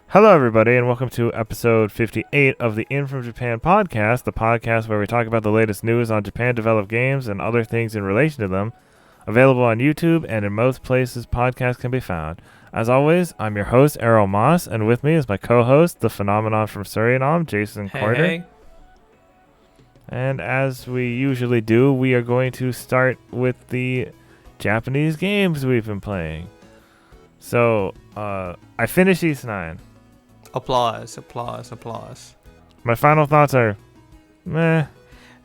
Hello, everybody, and welcome to episode 58 of the In From Japan podcast, the podcast where we talk about the latest news on Japan-developed games and other things in relation to them. Available on YouTube and in most places podcasts can be found. As always, I'm your host, Erroll Moss, and with me is my co-host, the phenomenon from Suriname, Jason Carter. Hey. And as we usually do, we are going to start with the Japanese games we've been playing. So, I finished East 9. Applause. My final thoughts are, meh.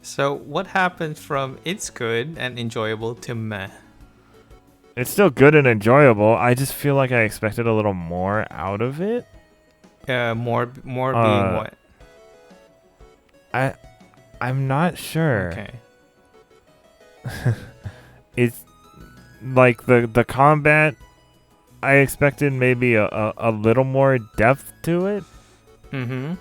So, what happened from it's good and enjoyable to meh? It's still good and enjoyable. I just feel like I expected a little more out of it. More being what? I'm not sure. Okay. It's like the combat. I expected maybe a little more depth to it. Mm-hmm.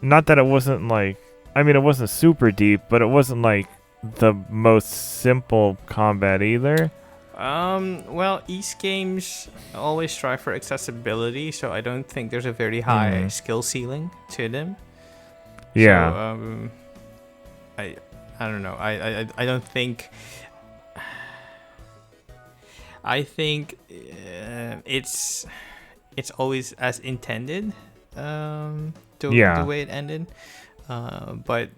Not that it wasn't like, I mean, it wasn't super deep, but it wasn't like the most simple combat either. Well, East games always strive for accessibility, so I don't think there's a very high skill ceiling to them. Yeah. So, I don't know. I don't think. I think it's always as intended. The way it ended, but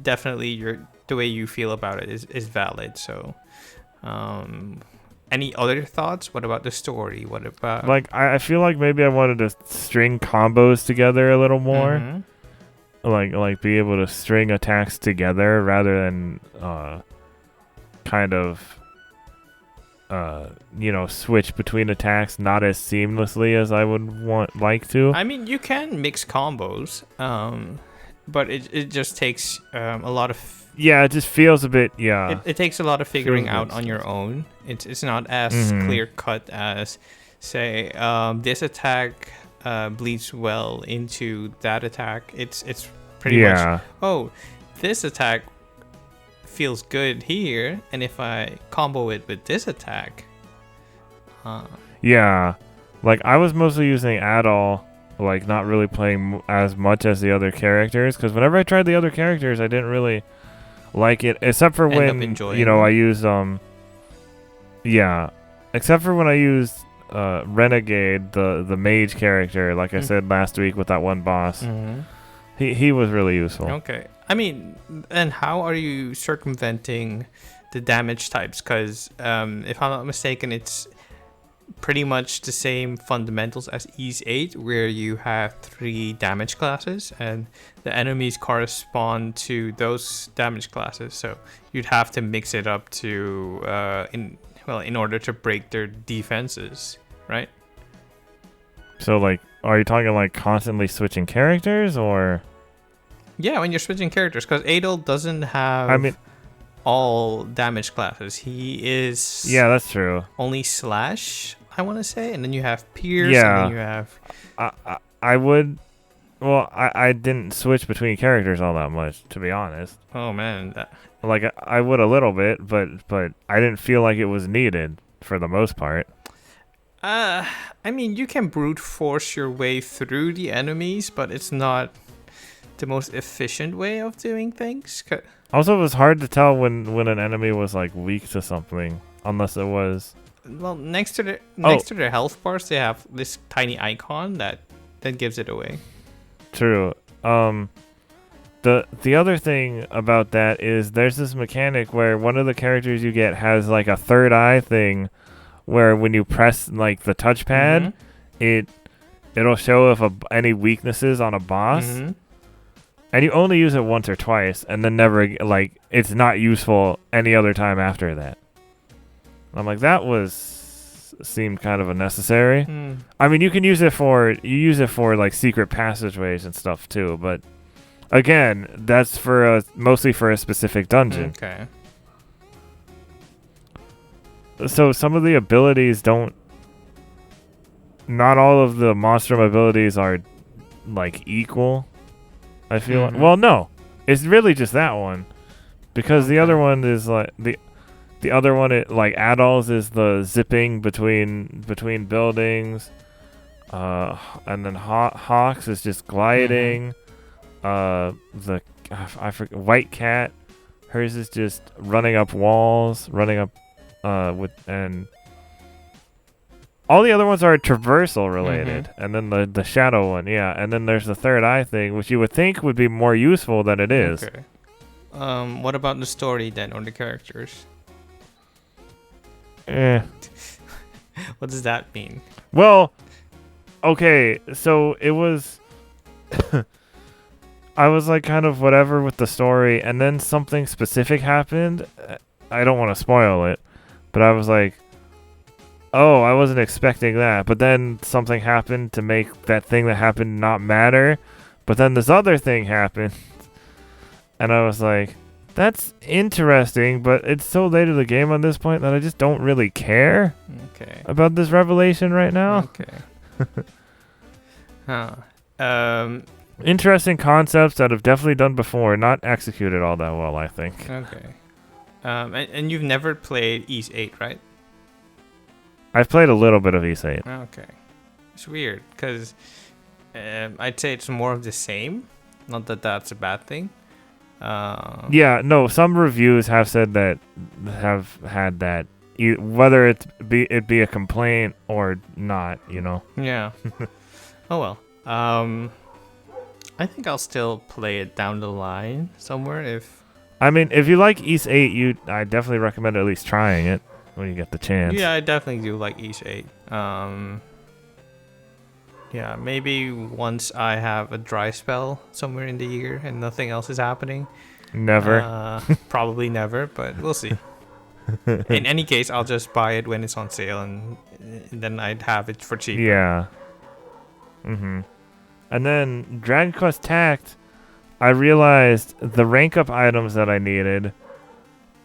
definitely the way you feel about it is valid. So, any other thoughts? What about the story? What about I feel like maybe I wanted to string combos together a little more. Mm-hmm. Like be able to string attacks together rather than kind of switch between attacks not as seamlessly as I would like to. I mean, you can mix combos, but it just takes a lot of. Yeah, it just feels a bit. Yeah, it takes a lot of figuring out on your own. It's not as clear cut as, say, this attack bleeds well into that attack. It's pretty much. Oh, this attack feels good here, and if I combo it with this attack. Yeah, like I was mostly using Adol, like not really playing as much as the other characters, because whenever I tried the other characters, I didn't really like it, except for when I used except for when I used Renegade, the mage character, like I said last week with that one boss. He was really useful. Okay. I mean, and how are you circumventing the damage types? Because if I'm not mistaken, it's pretty much the same fundamentals as Ys 8, where you have 3 damage classes, and the enemies correspond to those damage classes. So you'd have to mix it up to in order to break their defenses, right? So, like, are you talking like constantly switching characters, or? Yeah, when you're switching characters, because Adol doesn't have all damage classes. He is... Yeah, that's true. Only slash, I want to say, and then you have pierce, yeah. And then you have... I would... Well, I didn't switch between characters all that much, to be honest. Oh, man. Like, I would a little bit, but I didn't feel like it was needed for the most part. I mean, you can brute force your way through the enemies, but it's not the most efficient way of doing things. Also, it was hard to tell when an enemy was like weak to something, unless it was. Well, next to their health bars, they have this tiny icon that gives it away. True. The other thing about that is there's this mechanic where one of the characters you get has like a third eye thing, where when you press like the touchpad, it'll show if any weaknesses on a boss. And you only use it once or twice, and then never, like, it's not useful any other time after that. I'm like, seemed kind of unnecessary. I mean, you use it for like secret passageways and stuff too, but again, that's mostly for a specific dungeon. Okay. So some of the abilities not all of the monstrum abilities are like equal. I feel like, well, no, it's really just that one, because the other one is like the other one, like Adol's, is the zipping between buildings. And then Hawks is just gliding. I forget, White Cat, hers is just running up walls, running up and all the other ones are traversal related. And then the shadow one, yeah. And then there's the third eye thing, which you would think would be more useful than it is. Okay. What about the story then, or the characters? What does that mean? Well, okay, so it was I was like kind of whatever with the story, and then something specific happened. I don't want to spoil it, but I was like, oh, I wasn't expecting that. But then something happened to make that thing that happened not matter. But then this other thing happened, and I was like, that's interesting, but it's so late in the game on this point that I just don't really care about this revelation right now. Interesting concepts that have definitely done before, not executed all that well, I think. Okay. And you've never played Ys 8, right? I've played a little bit of Ys 8. Okay. It's weird, because I'd say it's more of the same. Not that that's a bad thing. Yeah, no, some reviews have said that, have had that, whether it be a complaint or not, you know? Yeah. Oh well. I think I'll still play it down the line somewhere if... I mean, if you like Ys 8, I definitely recommend at least trying it when you get the chance. Yeah, I definitely do like Ys 8. Yeah, maybe once I have a dry spell somewhere in the year and nothing else is happening. Never. Probably never, but we'll see. In any case, I'll just buy it when it's on sale, and then I'd have it for cheap. Yeah. And then Dragon Quest Tact, I realized the rank up items that I needed,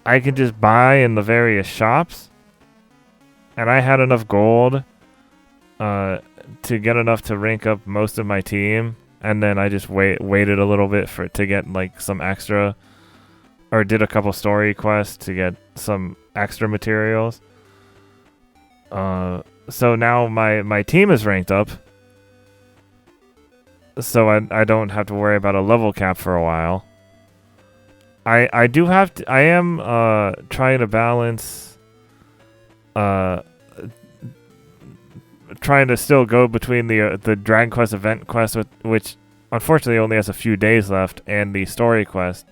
I could just buy in the various shops, and I had enough gold to get enough to rank up most of my team, and then I just waited a little bit to get like some extra, or did a couple story quests to get some extra materials. So now my team is ranked up, so I don't have to worry about a level cap for a while. I am trying to balance trying to still go between the Dragon Quest event quest, which unfortunately only has a few days left, and the story quest.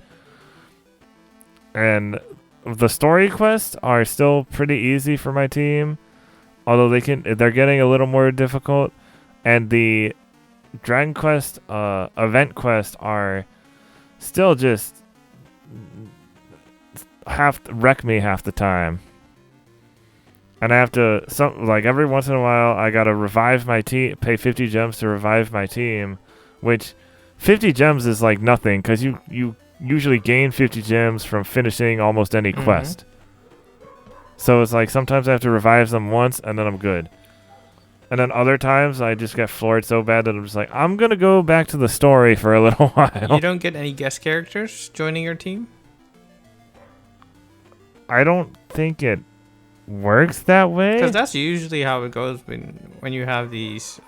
And the story quests are still pretty easy for my team, although they're getting a little more difficult, and the Dragon Quest event quests are still just wreck me half the time. And I have to, every once in a while, I gotta revive my team, pay 50 gems to revive my team, which 50 gems is like nothing, because you usually gain 50 gems from finishing almost any quest. So it's like sometimes I have to revive them once, and then I'm good. And then other times I just get floored so bad that I'm just like, I'm gonna go back to the story for a little while. You don't get any guest characters joining your team? I don't think it works that way, because that's usually how it goes when you have these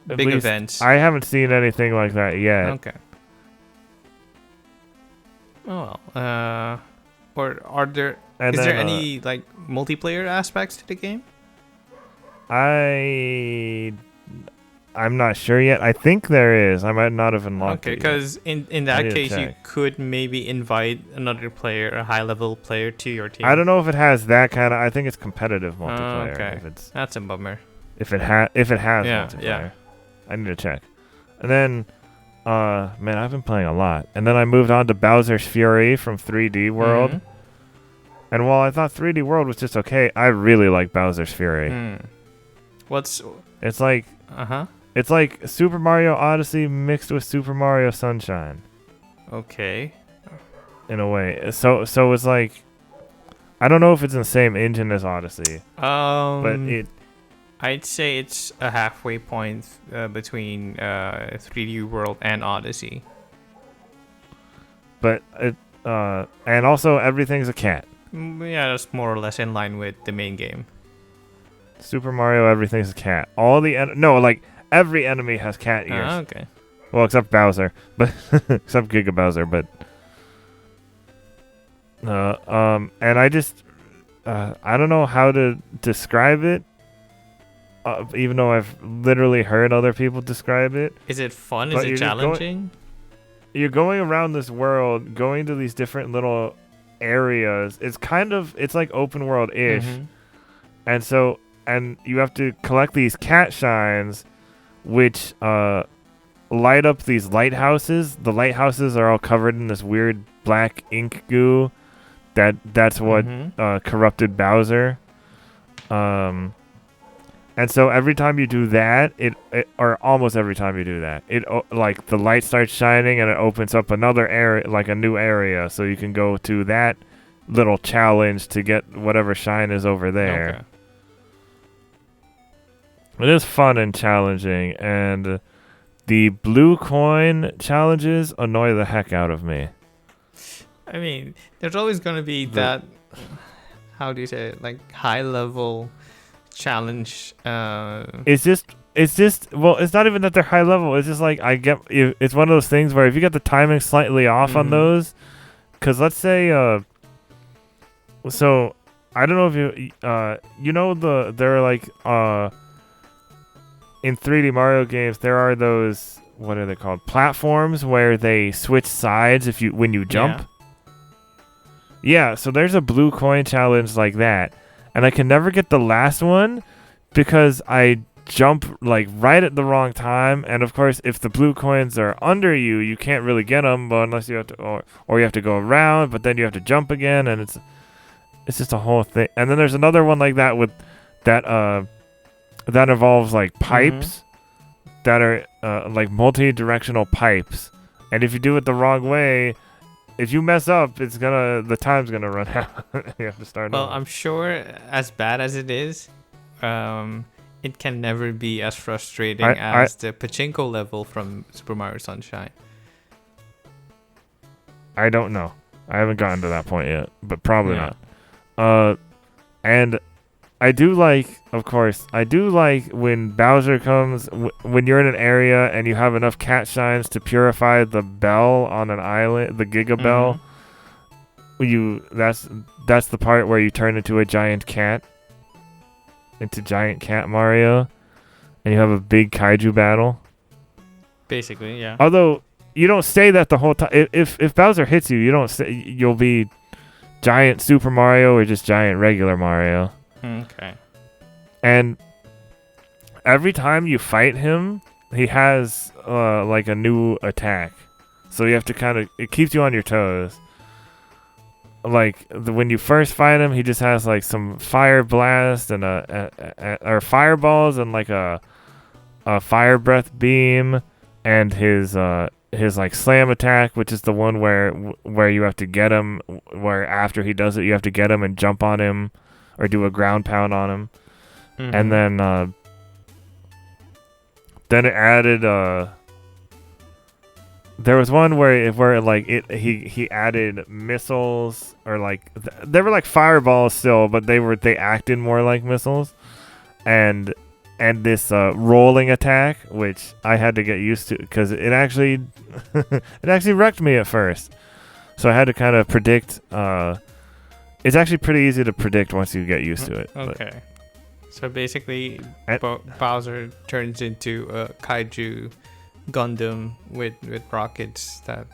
big events. I haven't seen anything like that yet. Okay. Oh well. Or is there any like multiplayer aspects to the game? I'm not sure yet. I think there is. I might not have unlocked it. Okay, because in that case, you could maybe invite another player, a high-level player, to your team. I don't know if it has that kind of... I think it's competitive multiplayer. Okay, that's a bummer. If it has multiplayer. Yeah. I need to check. And then, man, I've been playing a lot. And then I moved on to Bowser's Fury from 3D World. And while I thought 3D World was just okay, I really like Bowser's Fury. It's like... It's like Super Mario Odyssey mixed with Super Mario Sunshine. Okay. In a way. So it's like... I don't know if it's in the same engine as Odyssey. But I'd say it's a halfway point between 3D World and Odyssey. But and also everything's a cat. Yeah, that's more or less in line with the main game. Super Mario, everything's a cat. All the like every enemy has cat ears. Okay. Well, except Bowser, but except Giga Bowser, but and I just I don't know how to describe it. Even though I've literally heard other people describe it. Is it fun? Is it challenging? You're going around this world, going to these different little areas. It's like open world-ish. And you have to collect these cat shines, which light up these lighthouses. The lighthouses are all covered in this weird black ink goo. That's what corrupted Bowser. And so every time you do that, or almost every time you do that, like the light starts shining and it opens up another area, like a new area, so you can go to that little challenge to get whatever shine is over there. Okay. It is fun and challenging, and the blue coin challenges annoy the heck out of me. I mean, there's always going to be that, how do you say it, like high level challenge. It's just well, it's not even that they're high level. It's just like it's one of those things where if you get the timing slightly off on those, because let's say so I don't know if you there are like in 3D Mario games there are those, what are they called, platforms where they switch sides when you jump. Yeah, so there's a blue coin challenge like that. And I can never get the last one because I jump like right at the wrong time. And of course, if the blue coins are under you, you can't really get them. But unless you have to, or you have to go around, but then you have to jump again, and it's just a whole thing. And then there's another one like that with that involves like pipes that are like multi-directional pipes. And if you do it the wrong way, if you mess up, the time's gonna run out. You have to start over. Well, I'm sure as bad as it is, it can never be as frustrating as the pachinko level from Super Mario Sunshine. I don't know. I haven't gotten to that point yet, but probably not. And I do like when Bowser comes, when you're in an area and you have enough cat shines to purify the bell on an island, the Giga Bell. That's the part where you turn into a giant cat, into Giant Cat Mario, and you have a big kaiju battle. Basically, yeah. Although you don't say that the whole time. If Bowser hits you, you don't say you'll be Giant Super Mario or just Giant regular Mario. Okay. And every time you fight him, he has like a new attack. So you have to it keeps you on your toes. Like when you first fight him, he just has like some fire blast and or fireballs and like a fire breath beam, and his like slam attack, which is the one where you have to get him, where after he does it, you have to get him and jump on him. Or do a ground pound on him, and then it added. There was one where he added missiles, or like they were like fireballs still, but they acted more like missiles, and this rolling attack, which I had to get used to because it actually wrecked me at first, so I had to kind of predict. It's actually pretty easy to predict once you get used to it. Okay. So basically, Bowser turns into a kaiju Gundam with rockets that...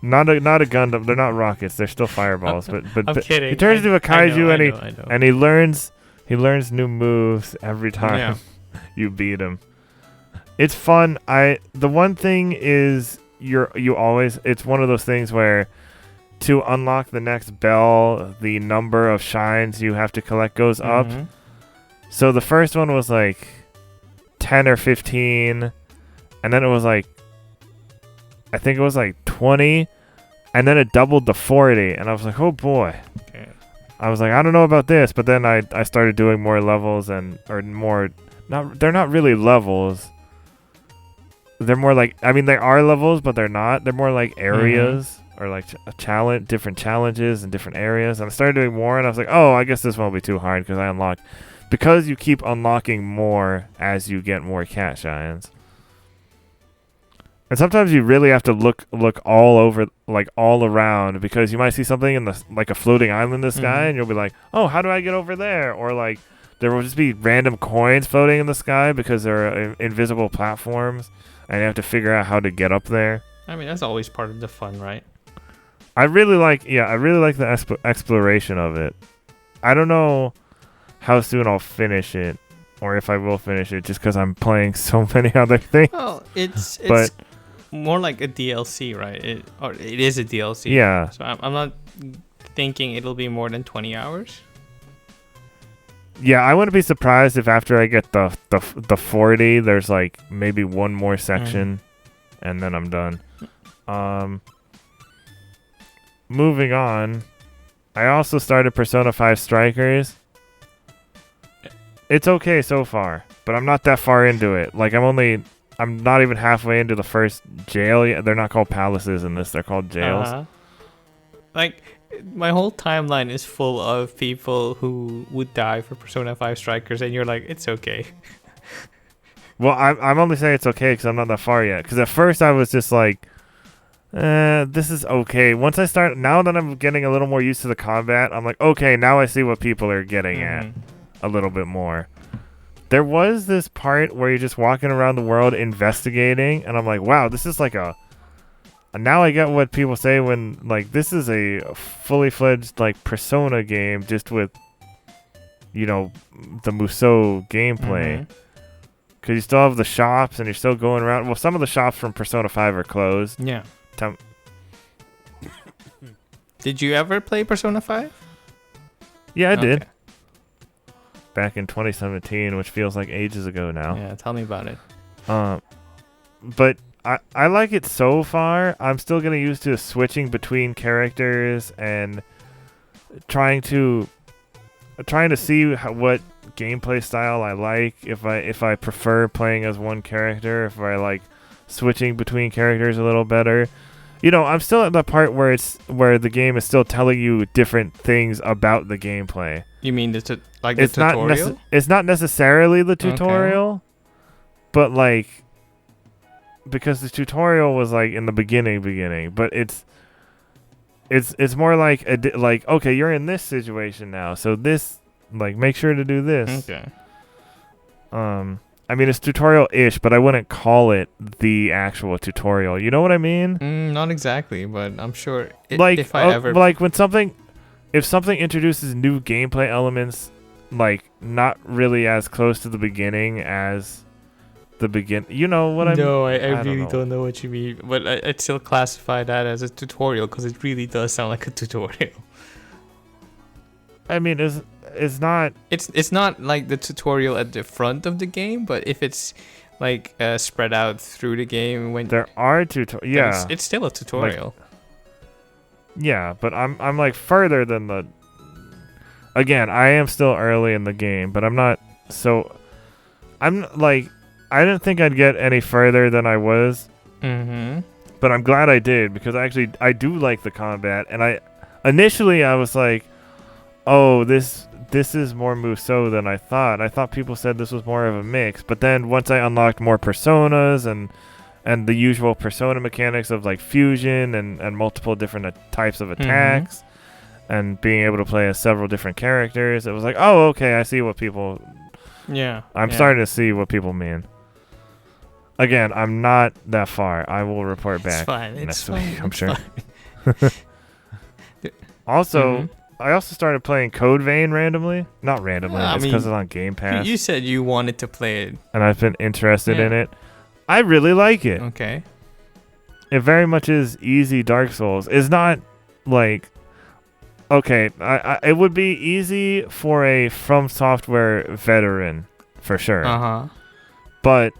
Not a Gundam. They're not rockets. They're still fireballs. but I'm kidding. He turns into a kaiju and he learns new moves every time you beat him. It's fun. The one thing is it's one of those things where to unlock the next bell, the number of shines you have to collect goes up. So the first one was like 10 or 15, and then it was like, I think it was like 20, and then it doubled to 40, and I was like, oh boy. Okay. I was like, I don't know about this, but then I started doing more levels they're not really levels. They're more like, I mean, they are levels, but they're not. They're more like areas. Or like different challenges in different areas. And I started doing more, and I was like, oh, I guess this won't be too hard because I unlocked because you keep unlocking more as you get more cat shines. And sometimes you really have to look all over, like all around, because you might see something in the like a floating island in the sky, and you'll be like, "Oh, how do I get over there?" Or like there will just be random coins floating in the sky because there are invisible platforms, and you have to figure out how to get up there. I mean, that's always part of the fun, right? I really like the exploration of it. I don't know how soon I'll finish it, or if I will finish it, just because I'm playing so many other things. Well, it's but more like a DLC, right? It is a DLC. Yeah. So I'm not thinking it'll be more than 20 hours. Yeah, I wouldn't be surprised if after I get the 40, there's like maybe one more section, and then I'm done. Moving on, I also started Persona 5 Strikers. It's okay so far, but I'm not that far into it. Like I'm not even halfway into the first jail yet. They're not called palaces in this; they're called jails. Like my whole timeline is full of people who would die for Persona 5 Strikers, and you're like, it's okay. Well, I'm only saying it's okay because I'm not that far yet. Because at first I was just like, this is okay. Once I start, now that I'm getting a little more used to the combat, I'm like, okay, now I see what people are getting at a little bit more. There was this part where you're just walking around the world investigating, and I'm like, wow, this is like now I get what people say when, like, this is a fully fledged, like, Persona game just with, the Musou gameplay. Because you still have the shops, and you're still going around. Well, some of the shops from Persona 5 are closed. Yeah. Did you ever play Persona 5? Yeah, I did. Back in 2017, which feels like ages ago now. Yeah, tell me about it. But I like it so far. I'm still getting used to switching between characters and trying to see what gameplay style I like. If I prefer playing as one character, if I like switching between characters a little better. I'm still at the part where the game is still telling you different things about the gameplay. You mean the tutorial? It's not necessarily the tutorial, but like, because the tutorial was like in the beginning, but it's more like okay, you're in this situation now, so this, like, make sure to do this. Okay. I mean, it's tutorial-ish, but I wouldn't call it the actual tutorial. You know what I mean? Not exactly, but I'm sure if something introduces new gameplay elements, like, not really as close to the beginning as the begin. You know what I mean? No, I really don't know what you mean, but I'd still classify that as a tutorial because it really does sound like a tutorial. I mean, it's not. It's not like the tutorial at the front of the game, but if it's like spread out through the game, when there are tutorials, yeah, it's still a tutorial. Yeah, but I'm like further than the. Again, I am still early in the game, but I'm not. So, I'm like, I didn't think I'd get any further than I was. But I'm glad I did, because I do like the combat, and initially I was like, oh, this is more Musou than I thought. I thought people said this was more of a mix, but then once I unlocked more personas and the usual persona mechanics of like fusion and multiple different types of attacks, and being able to play as several different characters, it was like, oh, okay, I see what people. Yeah. I'm starting to see what people mean. Again, I'm not that far. I will report back next week, I'm sure. Also, I also started playing Code Vein randomly. Not randomly, it's because it's on Game Pass. You said you wanted to play it. And I've been interested in it. I really like it. Okay. It very much is easy Dark Souls. It's not like... Okay, it would be easy for a From Software veteran, for sure. But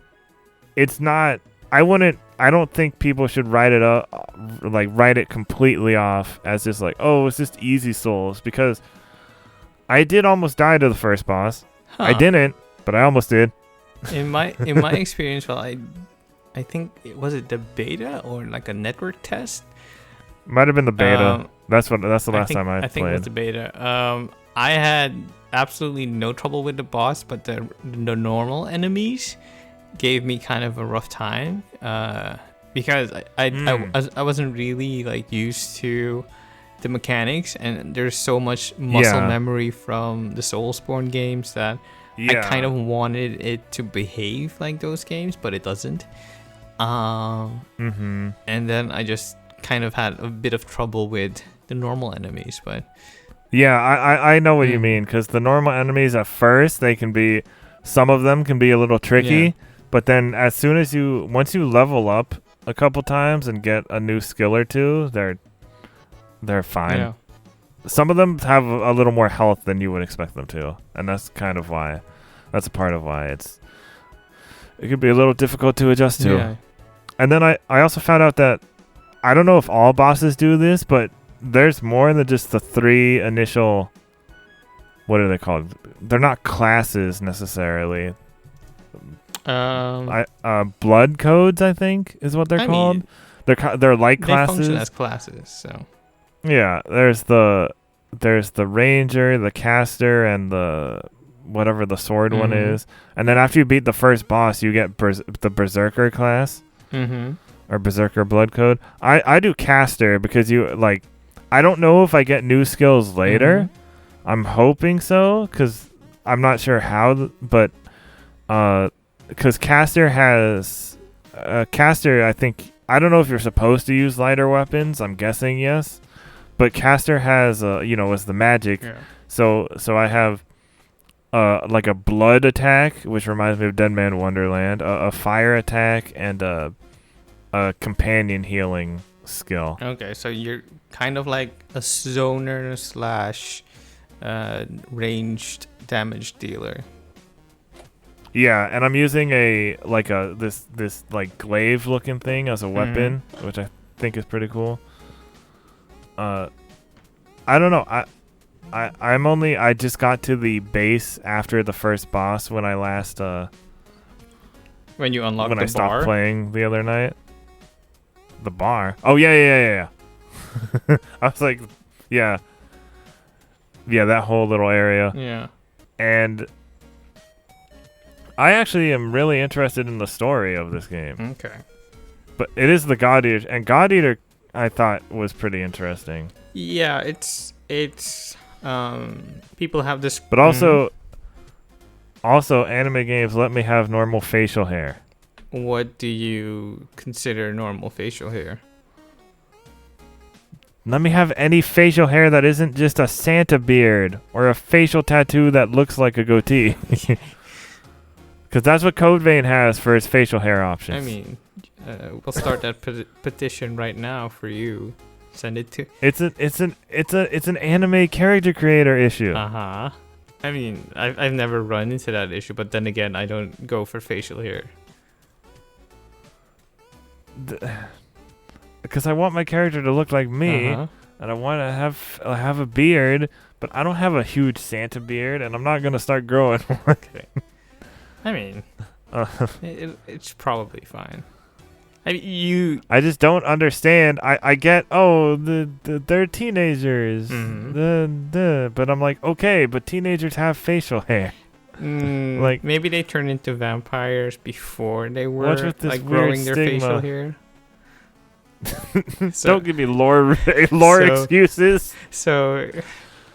it's not... I don't think people should write it completely off as just like, oh, it's just easy Souls, because I did almost die to the first boss. I didn't, but I almost did. In my experience, well, I think was it the beta or like a network test? Might have been the beta. That's the last time I played. I think it was the beta. I absolutely no trouble with the boss, but the normal enemies gave me kind of a rough time. Because I wasn't really like used to the mechanics, and there's so much muscle memory from the Soulsborne games that I kind of wanted it to behave like those games, but it doesn't. And then I just kind of had a bit of trouble with the normal enemies, but I know what you mean, because the normal enemies at first, some of them can be a little tricky, but then once you level up a couple times and get a new skill or two, they're fine. Yeah. Some of them have a little more health than you would expect them to, and that's a part of why it could be a little difficult to adjust to. Yeah. And then I also found out that I don't know if all bosses do this, but there's more than just the 3 initial, what are they called? They're not classes necessarily. Blood codes, I think, is what they're called. They're like classes. They function as classes, so. Yeah, there's the ranger, the caster, and the whatever the sword one is. And then after you beat the first boss, you get the berserker class. Or berserker blood code. I do caster because I don't know if I get new skills later. I'm hoping so, because I'm not sure how, but because caster has caster, I don't know if you're supposed to use lighter weapons. I'm guessing yes, but caster has is the magic. So I have like a blood attack, which reminds me of Dead Man Wonderland, a fire attack, and a companion healing skill. Okay, so you're kind of like a zoner / ranged damage dealer. Yeah, and I'm using this glaive looking thing as a weapon, which I think is pretty cool. I don't know. I just got to the base after the first boss when I last when you unlock when the I stopped bar? playing the other night. The bar. Oh yeah. I was like, yeah, that whole little area. Yeah. And I actually am really interested in the story of this game. Okay. But it is the God Eater, and God Eater I thought was pretty interesting. Yeah, it's people have this, but also anime games let me have normal facial hair. What do you consider normal facial hair? Let me have any facial hair that isn't just a Santa beard or a facial tattoo that looks like a goatee. Because that's what Code Vein has for its facial hair options. I mean, we'll start that petition right now for you. Send it to. It's an anime character creator issue. I mean, I've never run into that issue, but then again, I don't go for facial hair. Because I want my character to look like me, and I want to have a beard, but I don't have a huge Santa beard, and I'm not gonna start growing one. Okay. I mean, it's probably fine. I mean, I just don't understand. I get they're teenagers, but I'm like, okay, but teenagers have facial hair. Like maybe they turned into vampires before they were like growing their facial hair. Don't give me lore excuses. So,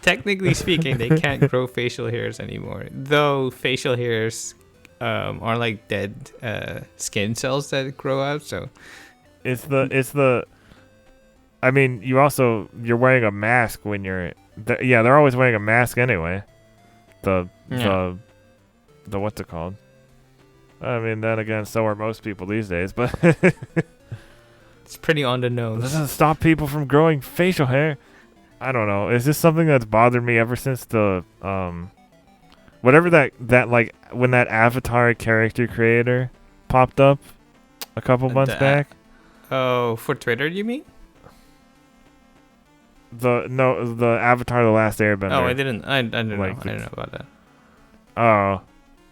technically speaking, they can't grow facial hairs anymore. Though facial hairs are like dead skin cells that grow out. So, it's the. I mean, you're wearing a mask when you're. They're always wearing a mask anyway. The what's it called? I mean, then again, so are most people these days, but. It's pretty on the nose. It doesn't stop people from growing facial hair. I don't know. Is this something that's bothered me ever since the whatever that like when that Avatar character creator popped up a couple months back? Oh, for Twitter, you mean? The Avatar: The Last Airbender. Oh, I didn't know about that. Oh,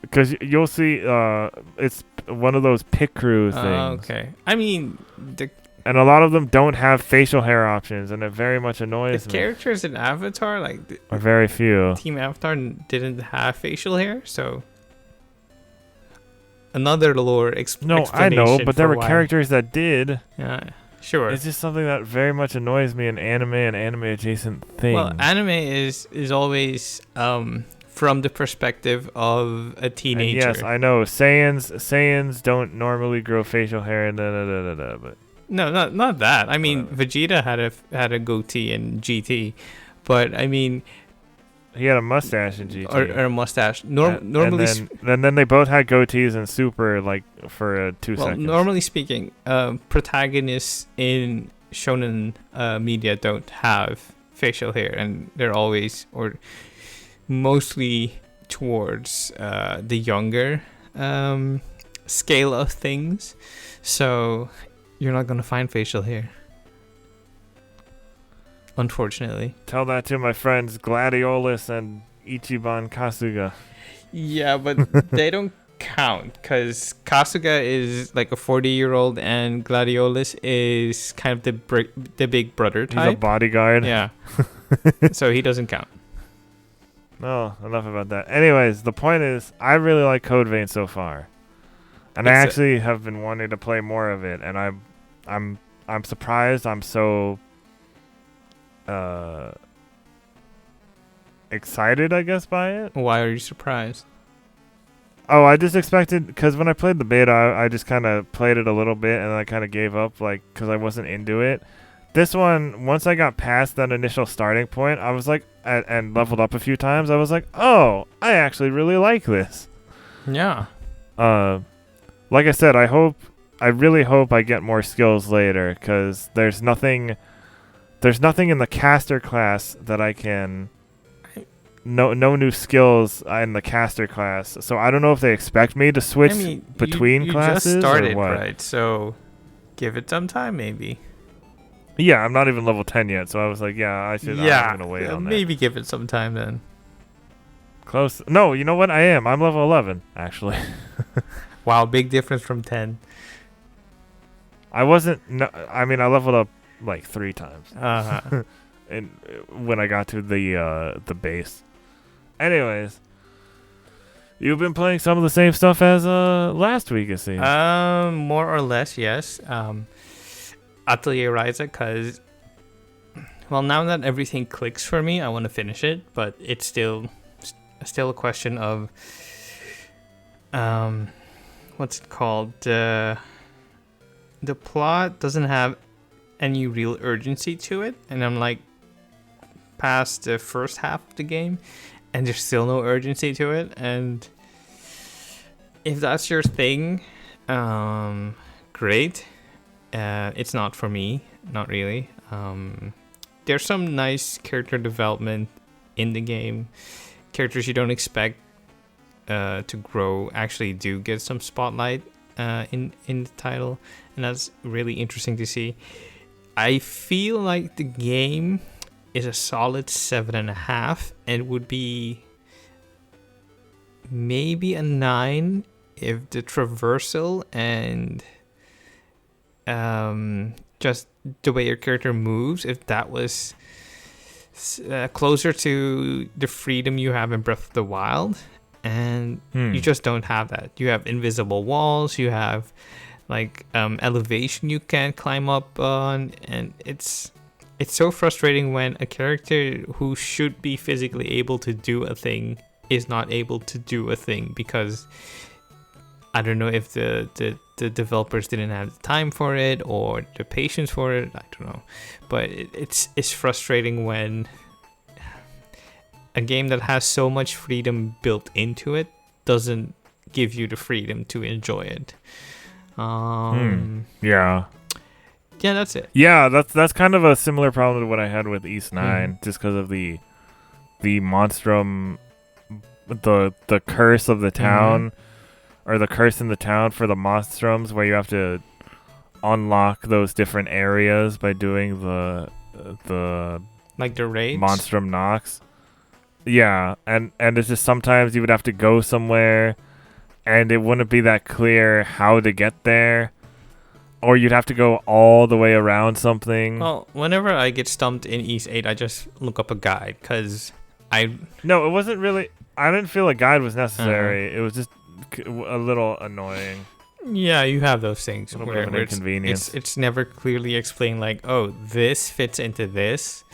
because you'll see. It's one of those pit crew things. Okay. I mean, And a lot of them don't have facial hair options, and it very much annoys The me. characters in Avatar, like Or very few. Team Avatar, didn't have facial hair, so another lore No, I know, but there were characters that did. Yeah, sure. It's just something that very much annoys me in anime and anime adjacent things. Well, anime is always from the perspective of a teenager. And yes, I know Saiyans don't normally grow facial hair and but No, not that. I mean, Vegeta had a goatee in GT, but I mean, he had a mustache in GT or a mustache. Normally, and then they both had goatees in Super, like for 2 seconds. Normally speaking, protagonists in shonen media don't have facial hair, and they're always or mostly towards the younger scale of things. So you're not gonna find facial hair, unfortunately. Tell that to my friends Gladiolus and Ichiban Kasuga. Yeah, but they don't count because Kasuga is like a 40-year-old and Gladiolus is kind of the big brother type. He's a bodyguard. Yeah. So he doesn't count. No, enough about that. Anyways, the point is, I really like Code Vein so far, and I actually have been wanting to play more of it. And I'm surprised. I'm so excited, I guess, by it. Why are you surprised? Oh, I just expected, because when I played the beta, I just kind of played it a little bit, and I kind of gave up, like, because I wasn't into it. This one, once I got past that initial starting point, I was like, and leveled up a few times, I was like, oh, I actually really like this. Yeah. Like I said, I really hope I get more skills later, because there's nothing in the caster class that I can... No new skills in the caster class, so I don't know if they expect me to switch between classes. You just started, or what. right? So give it some time, maybe. Yeah, I'm not even level 10 yet, so I was like, yeah, I should. Yeah, I'm gonna wait on that. Maybe give it some time then. Close. No, you know what? I am. I'm level 11, actually. Wow, big difference from 10. I wasn't. No, I mean, I leveled up like 3 times. And when I got to the base. Anyways, you've been playing some of the same stuff as last week, it seems. More or less, yes. Atelier Ryza, because, well, now that everything clicks for me, I want to finish it, but it's still a question of, what's it called? The plot doesn't have any real urgency to it, and I'm like past the first half of the game, and there's still no urgency to it. And if that's your thing, great. It's not for me, not really. There's some nice character development in the game. Characters you don't expect to grow actually do get some spotlight in the title, and that's really interesting to see. I feel like the game is a solid 7.5 and would be maybe a 9 if the traversal and just the way your character moves, if that was closer to the freedom you have in Breath of the Wild. And you just don't have that. You have invisible walls, you have like elevation you can climb up on, and it's so frustrating when a character who should be physically able to do a thing is not able to do a thing because I don't know if the developers didn't have the time for it or the patience for it. I don't know, but it's frustrating when a game that has so much freedom built into it doesn't give you the freedom to enjoy it. Yeah. Yeah, that's it. Yeah, that's kind of a similar problem to what I had with East 9, just because of the monstrum, the curse of the town, or the curse in the town for the monstrums, where you have to unlock those different areas by doing the like the raids, monstrum knocks. Yeah, and it's just sometimes you would have to go somewhere, and it wouldn't be that clear how to get there. or you'd have to go all the way around something. Well, whenever I get stumped in East 8, I just look up a guide because No, it wasn't really. I didn't feel a guide was necessary. It was just a little annoying. Yeah, you have those things A little bit of an inconvenience. It's never clearly explained, like, oh, this fits into this,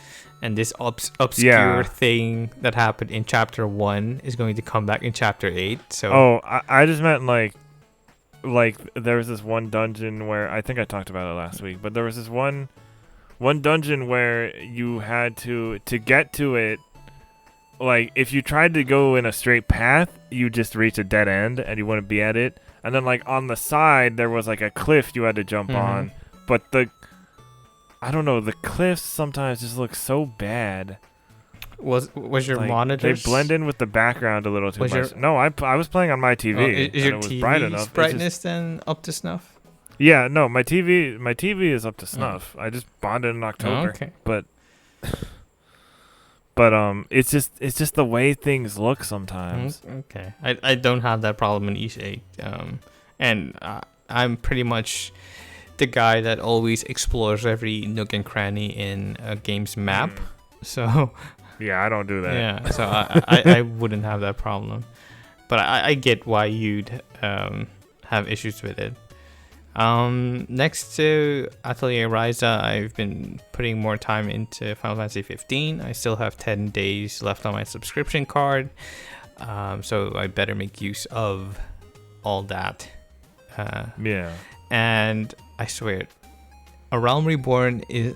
and this obscure thing that happened in chapter 1 is going to come back in chapter 8. So I just meant like there was this one dungeon where I think I talked about it last week, but there was this one dungeon where you had to get to it. Like, if you tried to go in a straight path, you just reach a dead end and you wouldn't be at it. And then, like, on the side, there was, like, a cliff you had to jump on. But I don't know, the cliffs sometimes just look so bad. Was your like, monitor? They blend in with the background a little too much. No, I was playing on my TV. Is your and it was TV's bright enough. brightness then up to snuff? Yeah, no, my TV is up to snuff. I just bonded in October. Oh, okay. But it's just the way things look sometimes. Okay. I don't have that problem in East 8. And I'm pretty much the guy that always explores every nook and cranny in a game's map. So yeah, I don't do that. Yeah, so I wouldn't have that problem. But I get why you'd have issues with it. Next to Atelier Ryza, I've been putting more time into Final Fantasy 15. I still have 10 days left on my subscription card, so I better make use of all that. Yeah. And I swear, A Realm Reborn is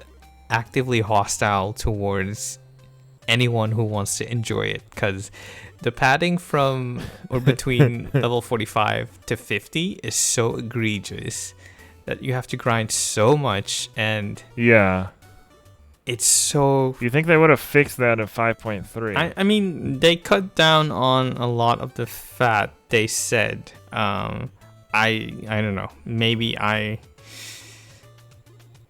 actively hostile towards anyone who wants to enjoy it, because the padding from or between level 45 to 50 is so egregious that you have to grind so much, and yeah, it's so... You think they would have fixed that in 5.3? I mean, they cut down on a lot of the fat, they said. I don't know. Maybe I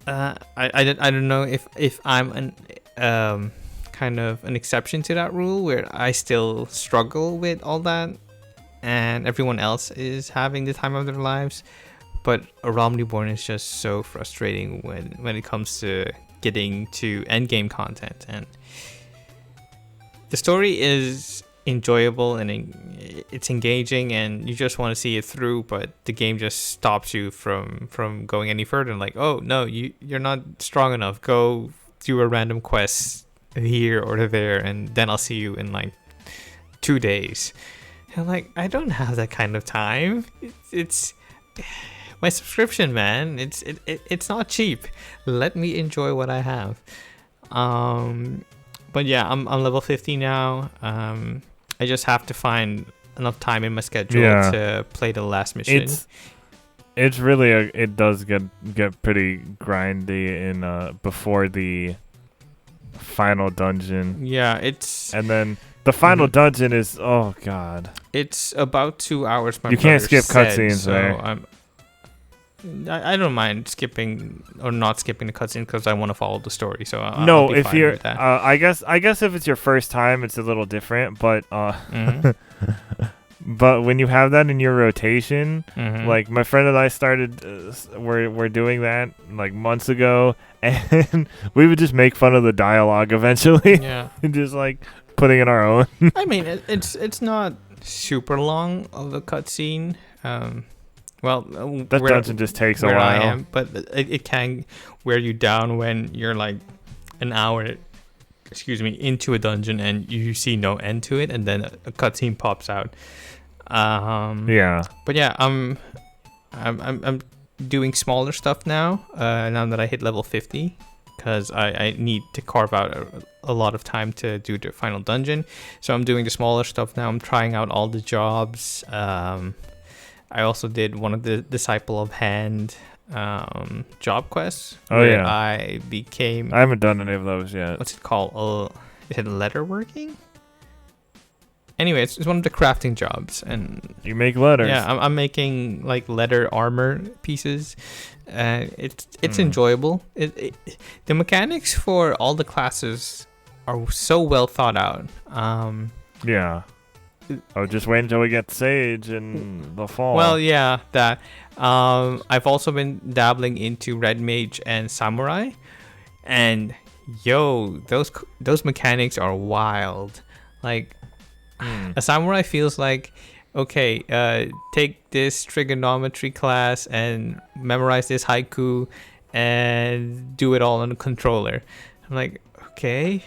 don't know if I'm an kind of an exception to that rule, where I still struggle with all that and everyone else is having the time of their lives. But A Realm Reborn is just so frustrating when it comes to getting to endgame content. And the story is enjoyable and it's engaging and you just want to see it through, but the game just stops you from going any further. Like, oh no, you're not strong enough, go do a random quest here or there and then I'll see you in like 2 days. And like, I don't have that kind of time. It's my subscription, man. It's not cheap. Let me enjoy what I have. But yeah, I'm level 50 now. I just have to find enough time in my schedule to play the last mission. It's really it does get pretty grindy in before the final dungeon. Yeah, and then the final dungeon is, oh god, it's about 2 hours. You can't skip cutscenes there. I don't mind skipping or not skipping the cutscene because I want to follow the story. So no, I'll be if fine you're, with that. I guess if it's your first time, it's a little different. But but when you have that in your rotation, like my friend and I started, we're doing that like months ago, and we would just make fun of the dialogue eventually. Yeah, and just like putting in our own. I mean, it's not super long of a cutscene. Well, that dungeon just takes a while. I am, but it can wear you down when you're like an hour, into a dungeon and you see no end to it, and then a cutscene pops out. Yeah. But yeah, I'm doing smaller stuff now. Now that I hit level 50, because I need to carve out a lot of time to do the final dungeon. So I'm doing the smaller stuff now. I'm trying out all the jobs. I also did one of the Disciple of Hand job quests. Oh yeah. I haven't done any of those yet. What's it called? Is it letterworking? Anyway, it's one of the crafting jobs, and you make letters. Yeah, I'm making like leather armor pieces. It's enjoyable. The mechanics for all the classes are so well thought out. Yeah. Oh, just wait until we get Sage in the fall. Well, yeah, that I've also been dabbling into Red Mage and Samurai, and those mechanics are wild. Like a samurai feels like, okay, take this trigonometry class and memorize this haiku and do it all on a controller. I'm like, okay,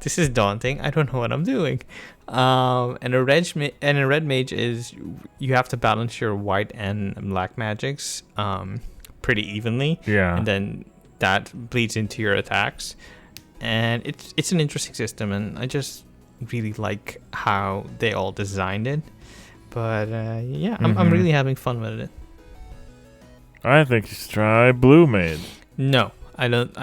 this is daunting. I don't know what I'm doing. And a red mage is you have to balance your white and black magics pretty evenly. Yeah. And then that bleeds into your attacks. And it's an interesting system, and I just really like how they all designed it. But yeah, I'm really having fun with it. I think you should try Blue Mage. No, I don't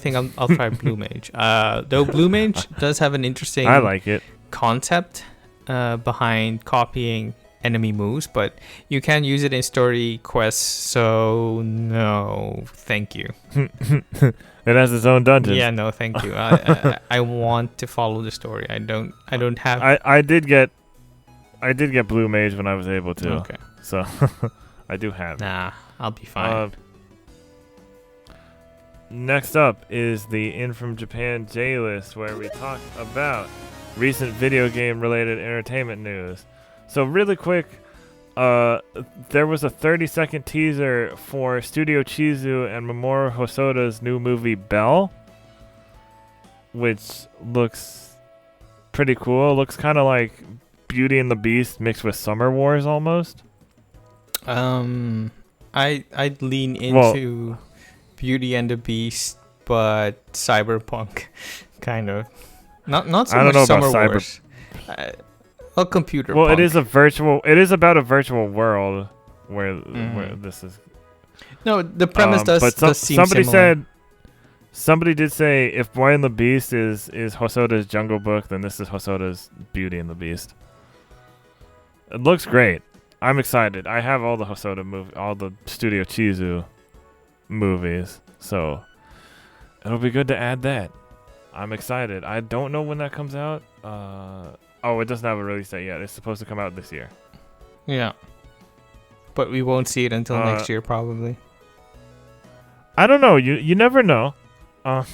think I'll try Blue Mage. Though Blue Mage does have an interesting I like it. concept behind copying enemy moves, but you can use it in story quests, so no, thank you. It has its own dungeon. Yeah, no, thank you. I want to follow the story. I don't have. I did get Blue Mage when I was able to. Okay. So I do have it. Nah, I'll be fine. Next up is the In From Japan J List, where we talk about recent video game related entertainment news. So really quick, there was a 30-second teaser for Studio Chizu and Mamoru Hosoda's new movie Belle, which looks pretty cool. Looks kind of like Beauty and the Beast mixed with Summer Wars almost. I'd lean into Beauty and the Beast, but cyberpunk, kind of. Not so I don't much know Summer about Wars. A computer. Well, punk. it is about a virtual world where this is. No, the premise does seem somebody similar. Somebody did say if Boy and the Beast is Hosoda's Jungle Book, then this is Hosoda's Beauty and the Beast. It looks great. I'm excited. I have all the Hosoda all the Studio Chizu movies, so it'll be good to add that. I'm excited. I don't know when that comes out. It doesn't have a release date yet. It's supposed to come out this year. Yeah. But we won't see it until next year, probably. I don't know. You never know. I'm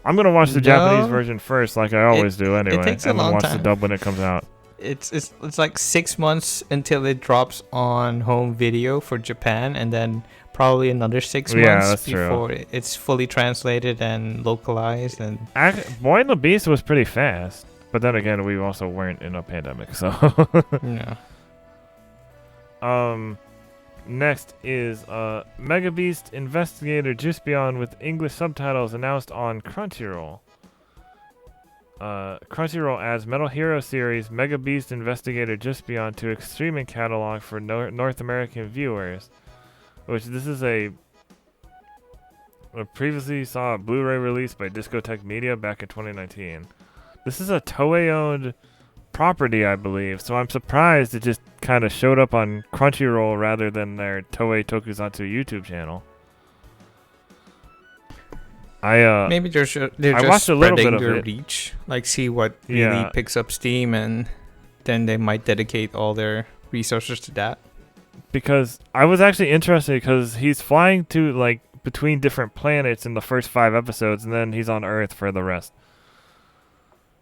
gonna watch the Japanese version first, like I always do anyway, it takes a and then long watch time. the dub when it comes out. It's like 6 months until it drops on home video for Japan, and then probably another 6 months before it's fully translated and localized. And Boy and the Beast was pretty fast, but then again, we also weren't in a pandemic, so. Yeah. Next is Mega Beast Investigator Juspion with English subtitles announced on Crunchyroll. Crunchyroll adds Metal Hero series Mega Beast Investigator Juspion to its streaming catalog for North American viewers. Which this is I previously saw a Blu-ray release by Discotech Media back in 2019. This is a Toei-owned property, I believe, so I'm surprised it just kind of showed up on Crunchyroll rather than their Toei Tokusatsu YouTube channel. Maybe they're just spreading their reach, like see what really picks up steam, and then they might dedicate all their resources to that. Because I was actually interested because he's flying to like between different planets in the first 5 episodes, and then he's on Earth for the rest.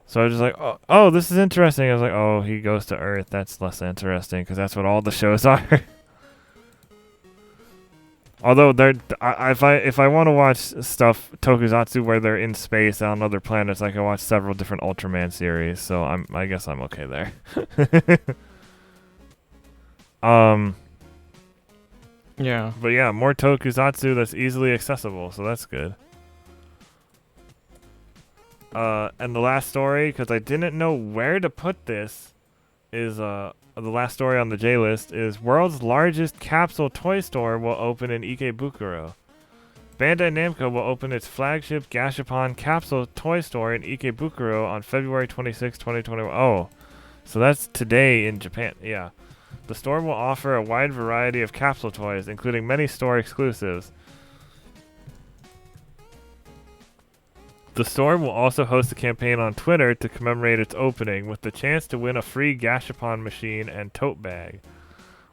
So I was just like, oh, this is interesting. I was like, oh, he goes to Earth. That's less interesting because that's what all the shows are. Although if I want to watch stuff Tokusatsu where they're in space on other planets, I can watch several different Ultraman series. So I guess I'm okay there. Yeah. But yeah, more Tokusatsu that's easily accessible, so that's good. And the last story, because I didn't know where to put this, is the last story on the J list is world's largest capsule toy store will open in Ikebukuro. Bandai Namco will open its flagship Gashapon capsule toy store in Ikebukuro on February 26, 2021. Oh, so that's today in Japan. Yeah. The store will offer a wide variety of capsule toys, including many store exclusives. The store will also host a campaign on Twitter to commemorate its opening, with the chance to win a free Gashapon machine and tote bag.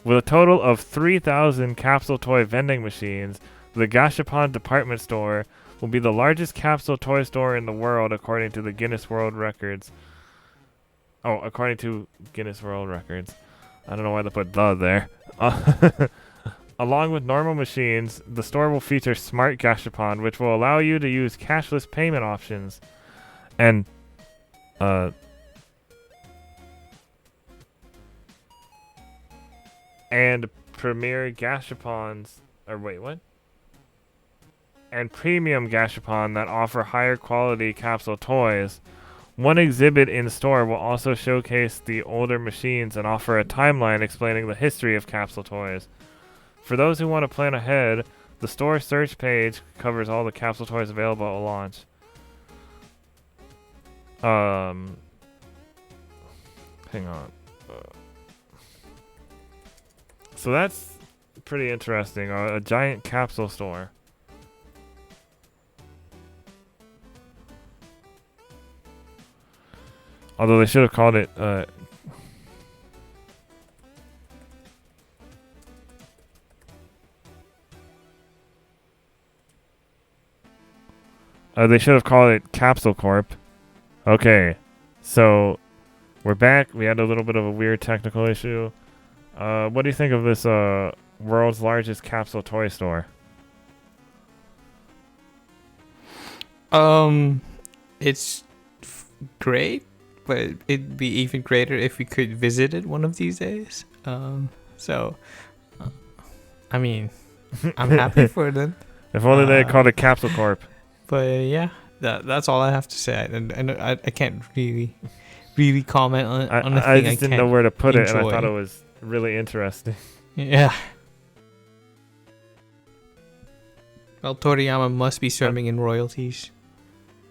With a total of 3,000 capsule toy vending machines, the Gashapon department store will be the largest capsule toy store in the world according to the Guinness World Records. Oh, according to Guinness World Records. I don't know why they put the there. Along with normal machines, the store will feature Smart Gashapon, which will allow you to use cashless payment options. And, Premier Gashapons, or wait, what? And premium Gashapon that offer higher quality capsule toys. One exhibit in store will also showcase the older machines and offer a timeline explaining the history of capsule toys. For those who want to plan ahead, the store search page covers all the capsule toys available at launch. Hang on. So that's pretty interesting. A giant capsule store. Although they should have called it they should have called it Capsule Corp. Okay. So we're back. We had a little bit of a weird technical issue. What do you think of this world's largest capsule toy store? It's great, but it'd be even greater if we could visit it one of these days. I mean, I'm happy for them. If only they had called it Capsule Corp. But yeah, that's all I have to say. And I can't really comment on a thing I just didn't know where to put it, and I thought it was really interesting. Yeah. Well, Toriyama must be swimming in royalties.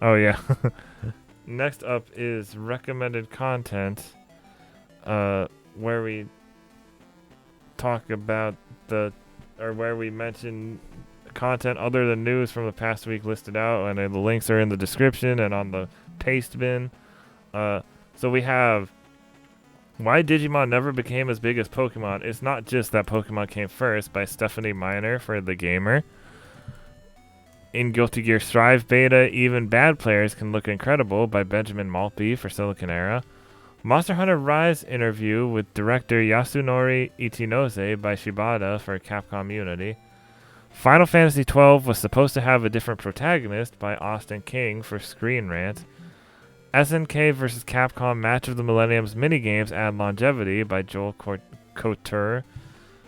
Oh, yeah. Next up is recommended content, where we talk about where we mention content other than news from the past week listed out, and the links are in the description and on the paste bin. So we have Why Digimon Never Became as Big as Pokemon. It's not just that Pokemon came first by Stephanie Miner for The Gamer. In Guilty Gear Strive Beta, Even Bad Players Can Look Incredible by Benjamin Maltby for Silicon Era. Monster Hunter Rise interview with director Yasunori Ichinose by Shibata for Capcom Unity. Final Fantasy XII was supposed to have a different protagonist by Austin King for Screenrant. SNK vs. Capcom Match of the Millennium's Minigames Add Longevity by Joel Couture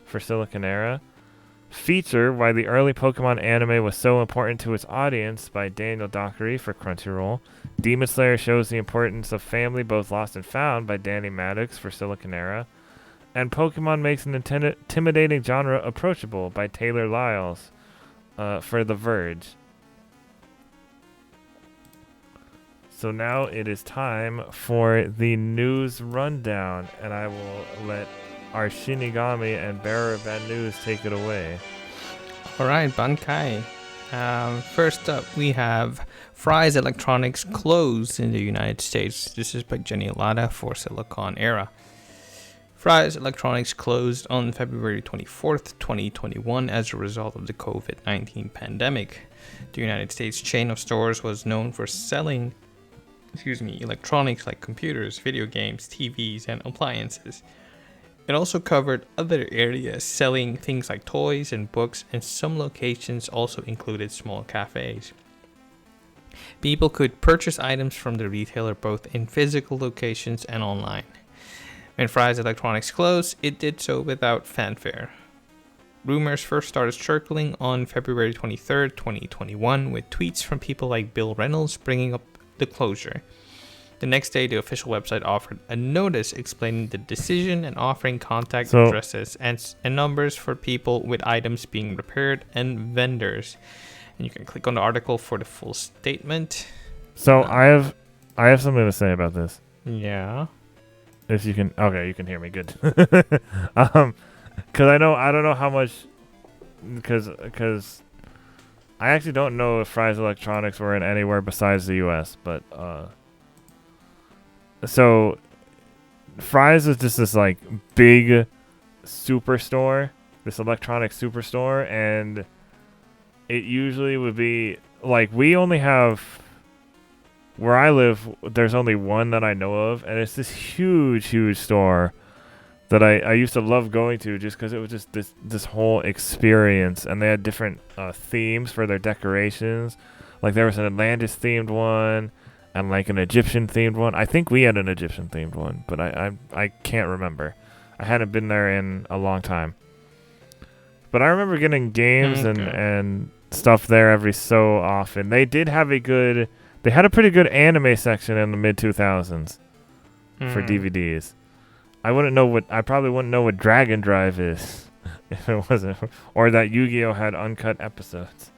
for Silicon Era. Feature Why the Early Pokemon Anime Was So Important to Its Audience by Daniel Dockery for Crunchyroll. Demon Slayer Shows the Importance of Family Both Lost and Found by Danny Maddox for Silicon Era. And Pokemon Makes an Intimidating Genre Approachable by Taylor Lyles for The Verge. So now it is time for the news rundown, and I will let our Shinigami and bearer of bad news take it away. Alright, Bankai. First up, we have Fry's Electronics closed in the United States. This is by Jenny Alada for Silicon Era. Fry's Electronics closed on February 24th, 2021 as a result of the COVID-19 pandemic. The United States chain of stores was known for selling electronics like computers, video games, TVs, and appliances. It also covered other areas selling things like toys and books, and some locations also included small cafes. People could purchase items from the retailer both in physical locations and online. When Fry's Electronics closed, it did so without fanfare. Rumors first started circling on February 23rd, 2021, with tweets from people like Bill Reynolds bringing up the closure. The next day, the official website offered a notice explaining the decision and offering contact addresses and numbers for people with items being repaired and vendors. And you can click on the article for the full statement. So I have something to say about this. Yeah. If you can, okay, you can hear me. Good. Because I don't know how much. Because I actually don't know if Fry's Electronics were in anywhere besides the U.S. But so Fry's was just this like big superstore, this electronic superstore, and it usually would be like we only have where I live. There's only one that I know of, and it's this huge store that I used to love going to just because it was just this whole experience, and they had different themes for their decorations. Like there was an Atlantis themed one and like an Egyptian themed one. I think we had an Egyptian themed one, but I can't remember. I hadn't been there in a long time. But I remember getting games and stuff there every so often. They did have they had a pretty good anime section in the mid 2000s for DVDs. I probably wouldn't know what Dragon Drive is if it wasn't, or that Yu-Gi-Oh had uncut episodes.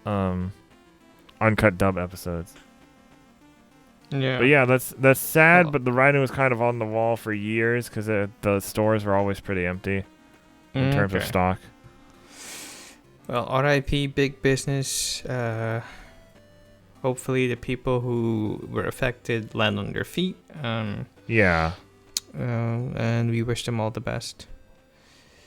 Uncut dub episodes. Yeah. But yeah, that's sad, but the writing was kind of on the wall for years because the stores were always pretty empty in terms of stock. Well, R.I.P. big business. Hopefully the people who were affected land on their feet. Yeah. And we wish them all the best.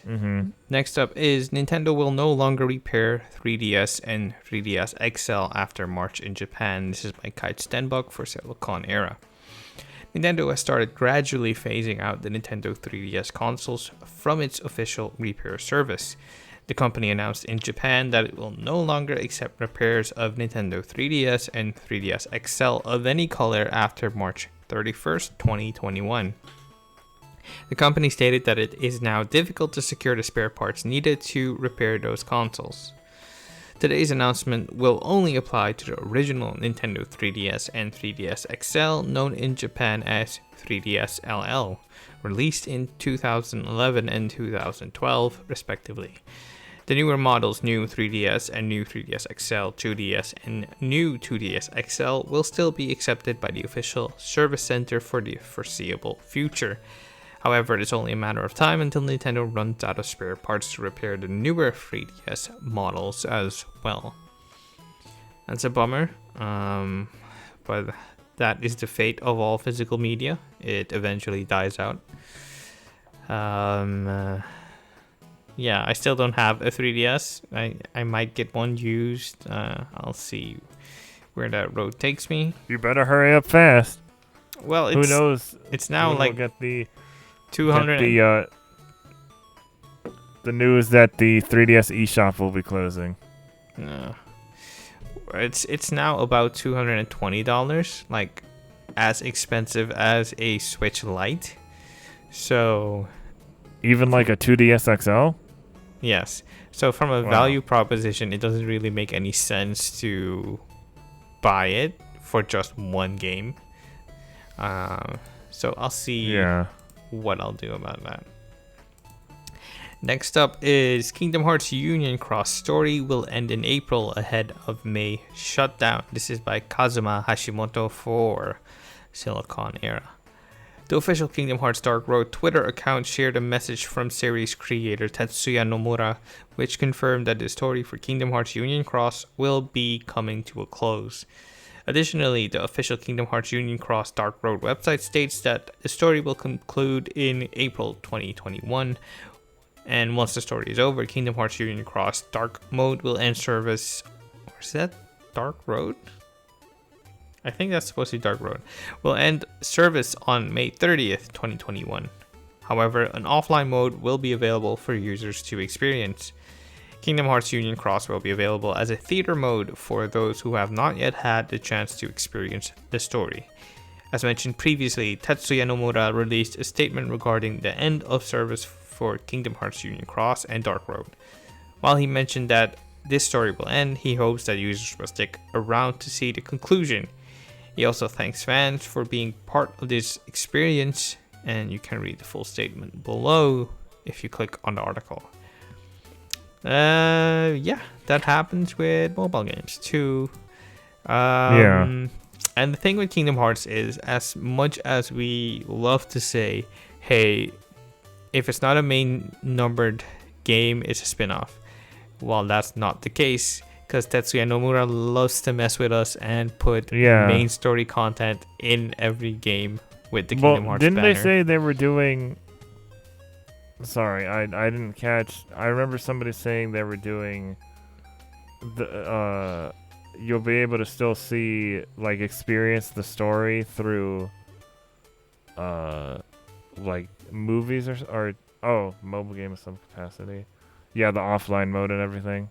Mm-hmm. Next up is Nintendo will no longer repair 3DS and 3DS XL after March in Japan. This is by Kite Stenbuck for Silicon Era. Nintendo has started gradually phasing out the Nintendo 3DS consoles from its official repair service. The company announced in Japan that it will no longer accept repairs of Nintendo 3DS and 3DS XL of any color after March 31st, 2021. The company stated that it is now difficult to secure the spare parts needed to repair those consoles. Today's announcement will only apply to the original Nintendo 3DS and 3DS XL, known in Japan as 3DS LL, released in 2011 and 2012, respectively. The newer models, new 3DS and new 3DS XL, 2DS, and new 2DS XL, will still be accepted by the official service center for the foreseeable future. However, it's only a matter of time until Nintendo runs out of spare parts to repair the newer 3DS models as well. That's a bummer, but that is the fate of all physical media. It eventually dies out. Yeah, I still don't have a 3DS. I might get one used. I'll see where that road takes me. You better hurry up fast. Well, who knows? It's now like we'll get the 200. The news that the 3DS eShop will be closing. No, it's now about $220, like as expensive as a Switch Lite. So, even like a 2DS XL. Yes. So from a value proposition, it doesn't really make any sense to buy it for just one game. So I'll see what I'll do about that. Next up is Kingdom Hearts Union Cross story will end in April ahead of May shutdown. This is by Kazuma Hashimoto for Silicon Era. The official Kingdom Hearts Dark Road Twitter account shared a message from series creator Tetsuya Nomura, which confirmed that the story for Kingdom Hearts Union Cross will be coming to a close. Additionally, the official Kingdom Hearts Union Cross Dark Road website states that the story will conclude in April 2021. And once the story is over, Kingdom Hearts Union Cross Dark Mode will end service. Or is that Dark Road? I think that's supposed to be Dark Road. Will end service on May 30th, 2021. However, an offline mode will be available for users to experience. Kingdom Hearts Union Cross will be available as a theater mode for those who have not yet had the chance to experience the story. As mentioned previously, Tetsuya Nomura released a statement regarding the end of service for Kingdom Hearts Union Cross and Dark Road. While he mentioned that this story will end, he hopes that users will stick around to see the conclusion. He also thanks fans for being part of this experience, and you can read the full statement below if you click on the article. Yeah, that happens with mobile games too. And the thing with Kingdom Hearts is, as much as we love to say, hey, if it's not a main numbered game, it's a spin-off. Well, that's not the case, because Tetsuya Nomura loves to mess with us and put main story content in every game with the Kingdom Hearts banner. Didn't they say they were doing Sorry, I didn't catch. I remember somebody saying they were doing the you'll be able to still see, like, experience the story through like movies or mobile game of some capacity. Yeah, the offline mode and everything.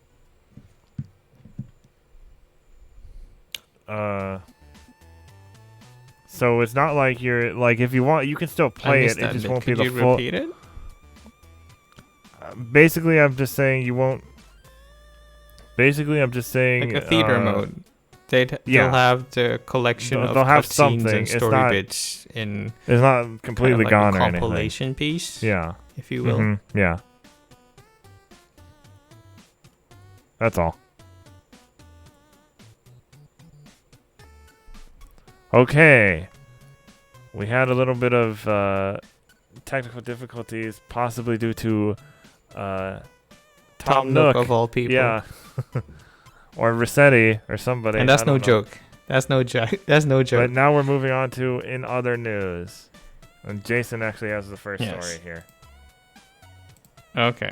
So it's not like you're like, if you want, you can still play it. It just won't be the full. Repeat it? Basically, I'm just saying you won't. Basically, I'm just saying like a theater mode. They'll have the collection of cutscenes and story bits in. It's not completely kind of like gone a or anything. compilation piece. Yeah, if you will. Mm-hmm. Yeah, that's all. Okay, we had a little bit of technical difficulties, possibly due to Tom Nook of all people. Yeah. Or Rossetti or somebody. And that's no joke. That's no joke. That's no joke. But now we're moving on to in other news. And Jason actually has the first story here. Okay.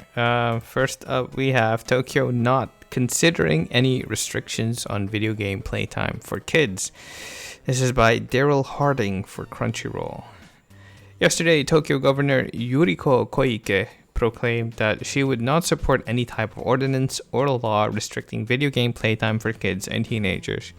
First up, we have Tokyo not considering any restrictions on video game playtime for kids. This is by Daryl Harding for Crunchyroll. Yesterday, Tokyo Governor Yuriko Koike proclaimed that she would not support any type of ordinance or law restricting video game playtime for kids and teenagers.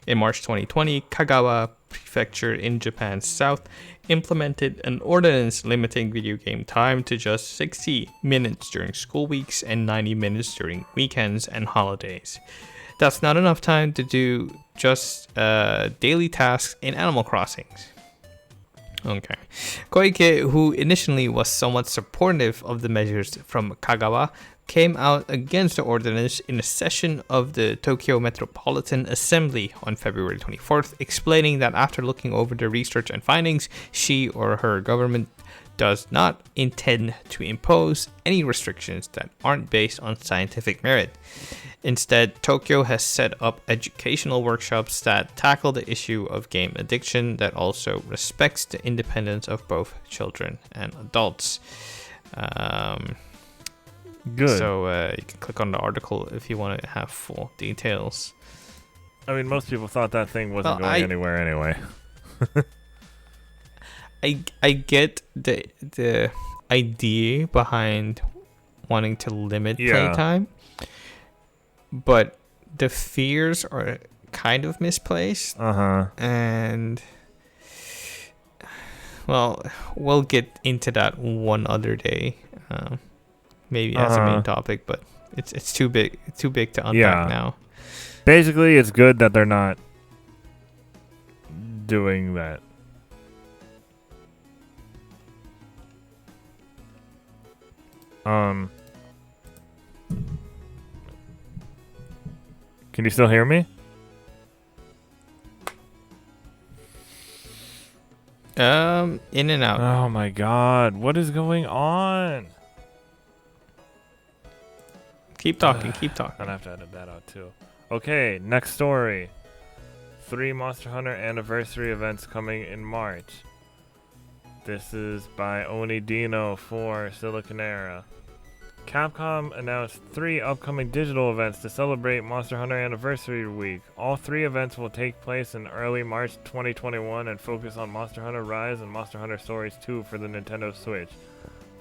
In March 2020, Kagawa Prefecture in Japan's south implemented an ordinance limiting video game time to just 60 minutes during school weeks and 90 minutes during weekends and holidays. That's not enough time to do just daily tasks in Animal Crossings. Okay. Koike, who initially was somewhat supportive of the measures from Kagawa, came out against the ordinance in a session of the Tokyo Metropolitan Assembly on February 24th, explaining that after looking over the research and findings, she or her government does not intend to impose any restrictions that aren't based on scientific merit. Instead, Tokyo has set up educational workshops that tackle the issue of game addiction that also respects the independence of both children and adults. Good. So you can click on the article if you want to have full details. I mean, most people thought that thing wasn't going anywhere anyway. I get the idea behind wanting to limit playtime, but the fears are kind of misplaced. And well, we'll get into that one other day, maybe as a main topic. But it's too big to unpack now. Basically, it's good that they're not doing that. Can you still hear me? In and out. Oh my god, what is going on? Keep talking. I'm gonna have to edit that out too. Okay, next story. 3 Monster Hunter anniversary events coming in March. This is by Oni Dino for Siliconera. Capcom announced 3 upcoming digital events to celebrate Monster Hunter Anniversary Week. All 3 events will take place in early March 2021 and focus on Monster Hunter Rise and Monster Hunter Stories 2 for the Nintendo Switch.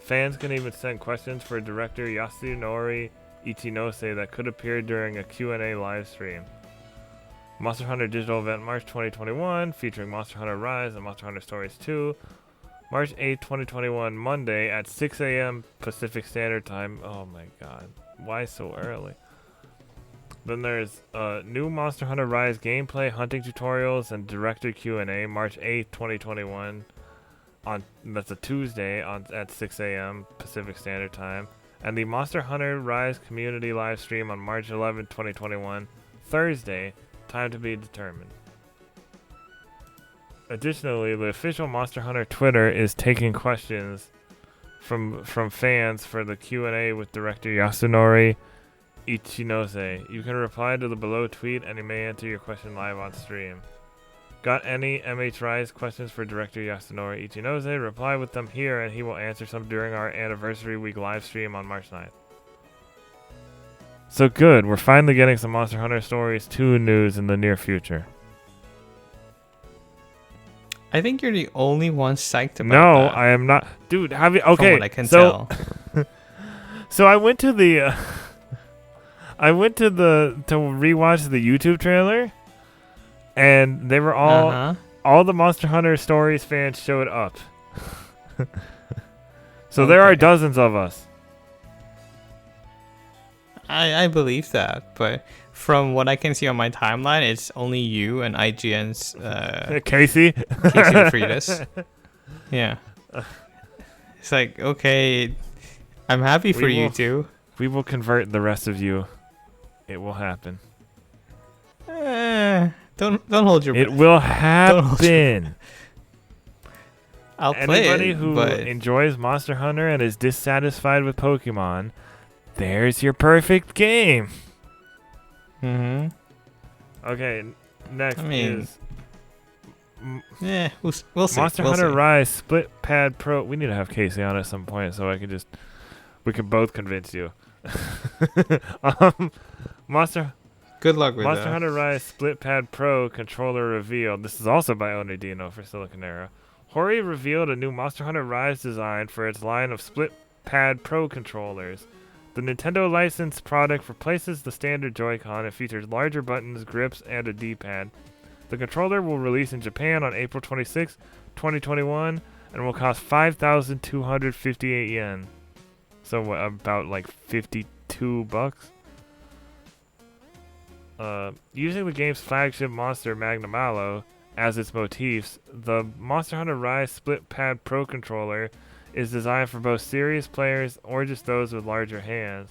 Fans can even send questions for director Yasunori Ichinose that could appear during a Q&A live stream. Monster Hunter Digital Event March 2021 featuring Monster Hunter Rise and Monster Hunter Stories 2. March 8, 2021, Monday at 6 a.m. Pacific Standard Time. Oh my god. Why so early? Then there's new Monster Hunter Rise gameplay, hunting tutorials, and director Q&A, March 8, 2021. That's a Tuesday at 6 a.m. Pacific Standard Time. And the Monster Hunter Rise community live stream on March 11, 2021, Thursday, time to be determined. Additionally, the official Monster Hunter Twitter is taking questions from fans for the Q&A with director Yasunori Ichinose. You can reply to the below tweet and he may answer your question live on stream. Got any MH Rise questions for Director Yasunori Ichinose? Reply with them here, and he will answer some during our Anniversary Week live stream on March 9th. So good, we're finally getting some Monster Hunter Stories 2 news in the near future. I think you're the only one psyched about No, that. I am not. Dude, have you... Okay, From what I can tell. So I went to the... to rewatch the YouTube trailer, and they were all the Monster Hunter Stories fans showed up. So there are dozens of us. I believe that, but from what I can see on my timeline, it's only you and IGN's Casey Freitas. Yeah. It's like, okay, I'm happy for you two. We will convert the rest of you. It will happen. Don't hold your breath. It will happen. I'll play Anybody it, who but enjoys Monster Hunter and is dissatisfied with Pokemon, there's your perfect game. Mm-hmm. Okay, next is... Yeah, we'll see. Monster Hunter Rise Split Pad Pro. We need to have Casey on at some point so we can both convince you. Good luck with Monster that. Hunter Rise Split Pad Pro controller revealed. This is also by Onidino for Silicon Era. Hori revealed a new Monster Hunter Rise design for its line of Split Pad Pro controllers. The Nintendo licensed product replaces the standard Joy-Con and features larger buttons, grips, and a D-pad. The controller will release in Japan on April 26, 2021, and will cost 5,258 yen. So what, about like $52? Using the game's flagship monster Magnamalo as its motifs, the Monster Hunter Rise Split Pad Pro controller is designed for both serious players or just those with larger hands.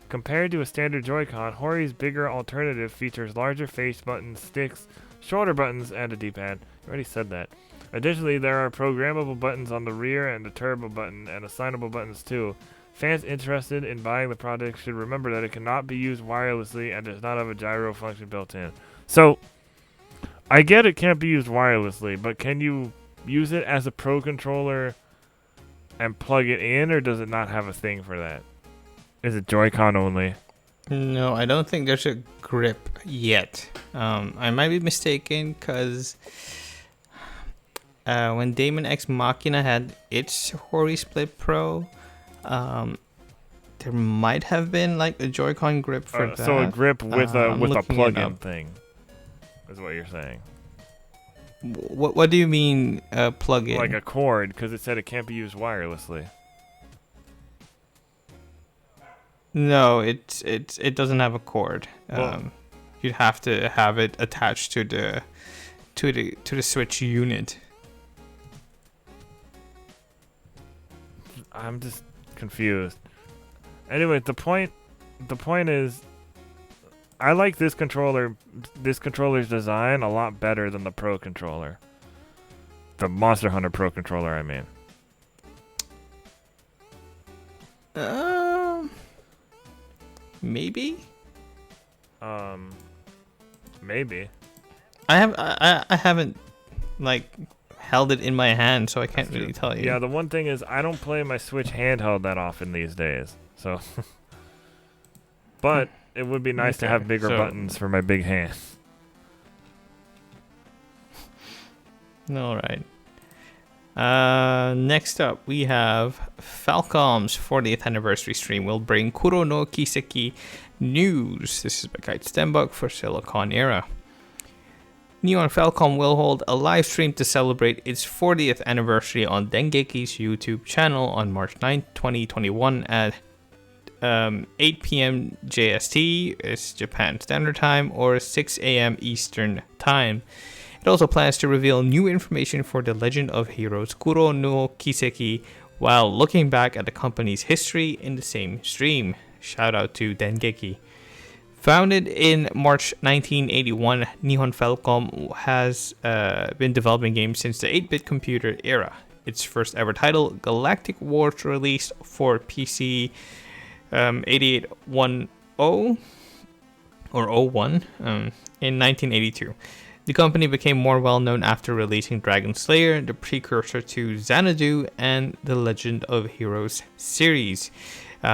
Compared to a standard Joy-Con, Hori's bigger alternative features larger face buttons, sticks, shoulder buttons, and a D-pad. You already said that. Additionally, there are programmable buttons on the rear and a turbo button, and assignable buttons too. Fans interested in buying the product should remember that it cannot be used wirelessly and does not have a gyro function built in. So, I get it can't be used wirelessly, but can you use it as a Pro controller and plug it in, or does it not have a thing for that? Is it Joy-Con only? No, I don't think there's a grip yet. I might be mistaken because when Daemon X Machina had its Hori Split Pro, there might have been like a Joy-Con grip for that. So a grip with a plug-in thing, is what you're saying. What do you mean plug-in? Like a cord, because it said it can't be used wirelessly. No, it doesn't have a cord. You'd have to have it attached to the Switch unit. I'm just confused. Anyway, the point is, I like this controller's design a lot better than the Pro controller. The Monster Hunter Pro controller, I mean. Maybe. Maybe. I haven't like held it in my hand, so I can't really tell you. Yeah, the one thing is I don't play my Switch handheld that often these days, so. But it would be nice to have bigger buttons for my big hands. All right. Next up, we have Falcom's 40th anniversary stream will bring Kuro no Kiseki news. This is by Kite Stenbuck for Silicon Era. Neon Falcom will hold a live stream to celebrate its 40th anniversary on Dengeki's YouTube channel on March 9th, 2021 at 8 p.m. JST, is Japan Standard Time, or 6 a.m. Eastern Time. It also plans to reveal new information for the Legend of Heroes Kuro no Kiseki while looking back at the company's history in the same stream. Shout out to Dengeki. Founded in March 1981, Nihon Falcom has been developing games since the 8-bit computer era. Its first ever title, Galactic Wars, released for PC 8810 or 01 in 1982. The company became more well-known after releasing Dragon Slayer, the precursor to Xanadu and the Legend of Heroes series in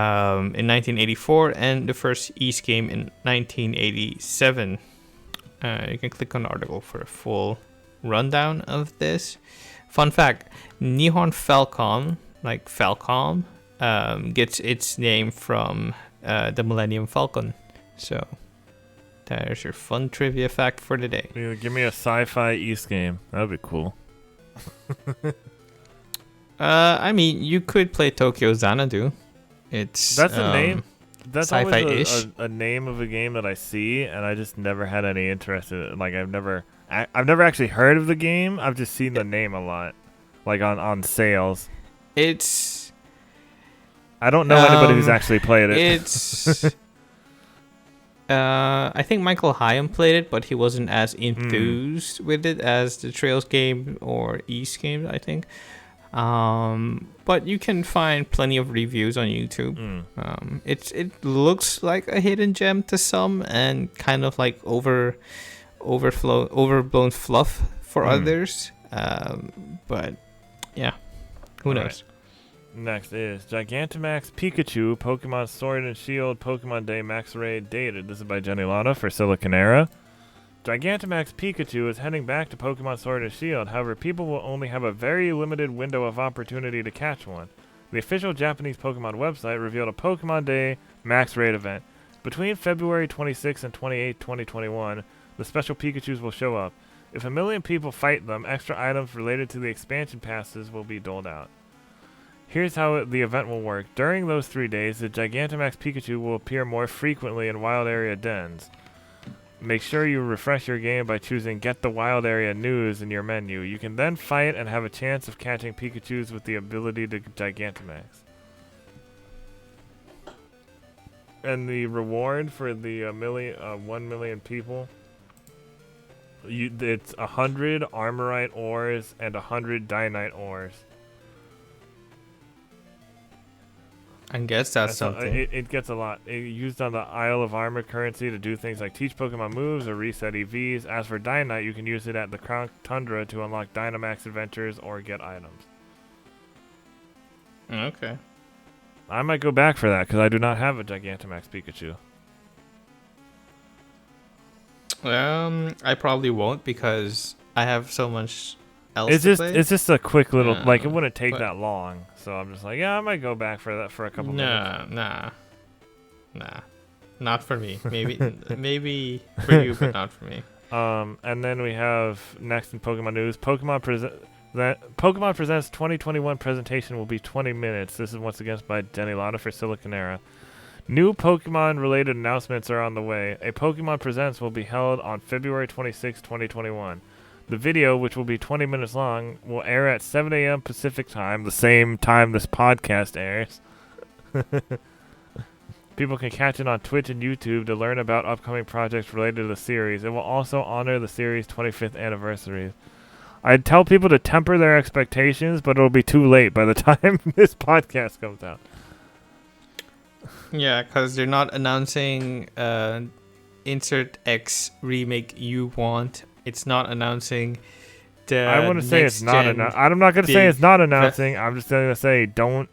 1984, and the first Ys game in 1987. You can click on the article for a full rundown of this. Fun fact, Nihon Falcom, like Falcom, gets its name from the Millennium Falcon. So there's your fun trivia fact for today. Give me a sci-fi Ys game. That'd be cool. I mean, you could play Tokyo Xanadu. That's a name. That's sci-fi-ish. always a name of a game that I see, and I just never had any interest in it. Like I've never actually heard of the game. I've just seen the name a lot, like on sales. I don't know anybody who's actually played it. It's I think Michael Hyam played it, but he wasn't as enthused with it as the Trails game or Ys game, I think. But you can find plenty of reviews on YouTube. It looks like a hidden gem to some, and kind of like overblown fluff for others. But yeah, who knows? Right. Next is Gigantamax Pikachu, Pokemon Sword and Shield, Pokemon Day Max Raid dated. This is by Jenny Lana for Silicon Era. Gigantamax Pikachu is heading back to Pokemon Sword and Shield. However, people will only have a very limited window of opportunity to catch one. The official Japanese Pokemon website revealed a Pokemon Day Max Raid event. Between February 26 and 28, 2021, the special Pikachus will show up. If 1 million people fight them, extra items related to the expansion passes will be doled out. Here's how the event will work. During those 3 days, the Gigantamax Pikachu will appear more frequently in wild area dens. Make sure you refresh your game by choosing Get the Wild Area News in your menu. You can then fight and have a chance of catching Pikachus with the ability to Gigantamax. And the reward for the 1 million people, it's 100 Armorite ores and 100 Dynite ores. I guess that's something. It gets a lot. It used on the Isle of Armor currency to do things like teach Pokemon moves or reset EVs. As for Dynite, you can use it at the Crown Tundra to unlock Dynamax adventures or get items. Okay. I might go back for that because I do not have a Gigantamax Pikachu. I probably won't because I have so much else to play. It's just a quick little, like it wouldn't take that long. So I'm just like, yeah, I might go back for that for a couple minutes. Nah. Not for me. Maybe for you, but not for me. And then we have next in Pokemon news, Pokemon Presents 2021 presentation will be 20 minutes. This is once again by Jenny Lana for Silicon Era. New Pokemon-related announcements are on the way. A Pokemon Presents will be held on February 26, 2021. The video, which will be 20 minutes long, will air at 7 a.m. Pacific time, the same time this podcast airs. People can catch it on Twitch and YouTube to learn about upcoming projects related to the series. It will also honor the series' 25th anniversary. I'd tell people to temper their expectations, but it'll be too late by the time this podcast comes out. Yeah, because they're not announcing Insert X remake you want. It's not announcing the I want to say it's not I'm not going to say it's not announcing. I'm just going to say don't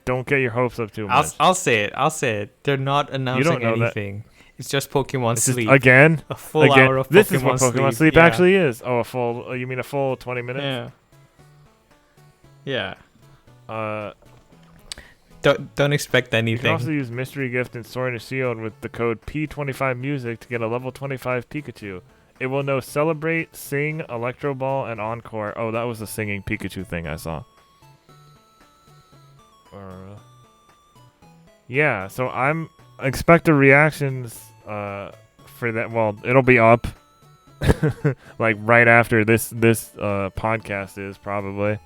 get your hopes up too much. I'll say it. They're not announcing anything. It's just Pokemon Sleep. Again? A full hour of Pokemon Sleep. This is what Pokemon Sleep actually is. Oh, you mean a full 20 minutes? Yeah. Don't expect anything. You can also use Mystery Gift and Sword and Shield with the code P25Music to get a level 25 Pikachu. It will know Celebrate, Sing, Electro Ball, and Encore. Oh, that was the singing Pikachu thing I saw. Yeah, so expect the reactions for that. Well, it'll be up like right after this podcast is probably.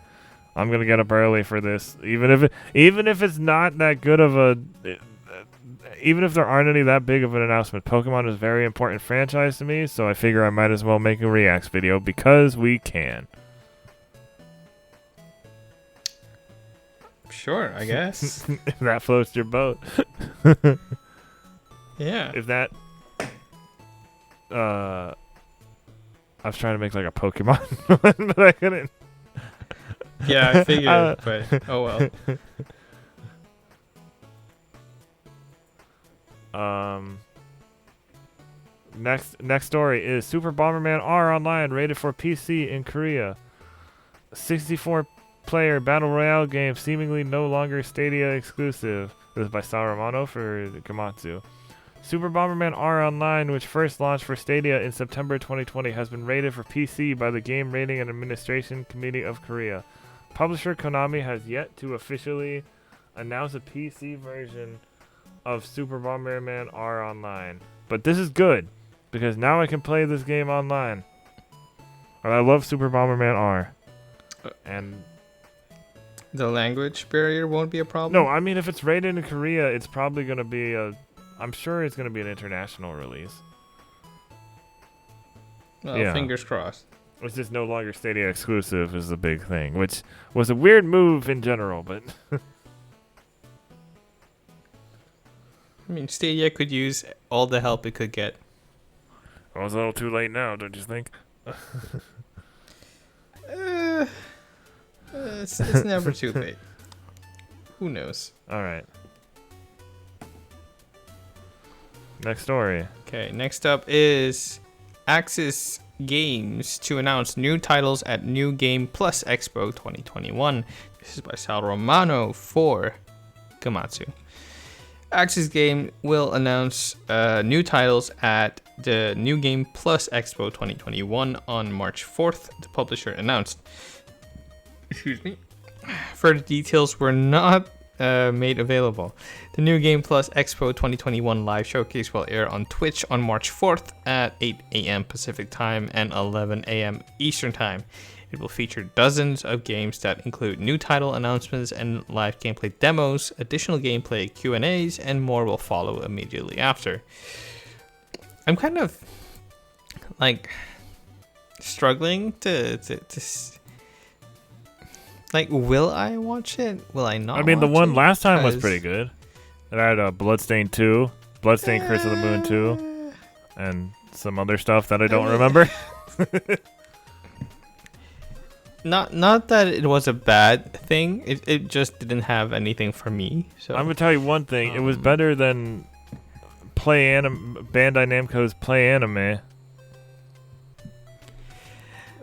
I'm gonna get up early for this, even if it's not that good of a. Even if there aren't any that big of an announcement, Pokemon is a very important franchise to me, so I figure I might as well make a reacts video because we can. Sure, I guess. If that floats your boat. Yeah. If that I was trying to make like a Pokemon one, but I couldn't. Yeah, I figured, but oh well. Next story is Super Bomberman R Online rated for PC in Korea. 64-player battle royale game seemingly no longer Stadia exclusive. This is by Saramano for Gamatsu. Super Bomberman R Online, which first launched for Stadia in September 2020, has been rated for PC by the Game Rating and Administration Committee of Korea. Publisher Konami has yet to officially announce a PC version of Super Bomberman R Online. But this is good, because now I can play this game online. And I love Super Bomberman R. And the language barrier won't be a problem? no, I mean, if it's rated in Korea, it's probably going to be I'm sure it's going to be an international release. Well, Yeah. fingers crossed. It's just no longer Stadia exclusive is the big thing, which was a weird move in general, but I mean, Stadia could use all the help it could get. it was a little too late now, don't you think? It's never too late. Who knows? All right. Next story. Okay, next up is Axis Games to announce new titles at New Game Plus Expo 2021. This is by Sal Romano for Gamatsu. Axis Game will announce new titles at the New Game Plus Expo 2021 on March 4th, the publisher announced. Excuse me. Further details were not made available. The New Game Plus Expo 2021 live showcase will air on Twitch on March 4th at 8 a.m. Pacific Time and 11 a.m. Eastern Time. It will feature dozens of games that include new title announcements and live gameplay demos, additional gameplay Q&As, and more will follow immediately after. I'm kind of like struggling to like, will I watch it? Will I not? I mean, the watch one it? last time was 'Cause- pretty good. It had Bloodstained 2, Bloodstained Curse of the Moon 2, and some other stuff that I don't remember. Not that it was a bad thing. It just didn't have anything for me. So I'm gonna tell you one thing. It was better than Bandai Namco's Play Anime.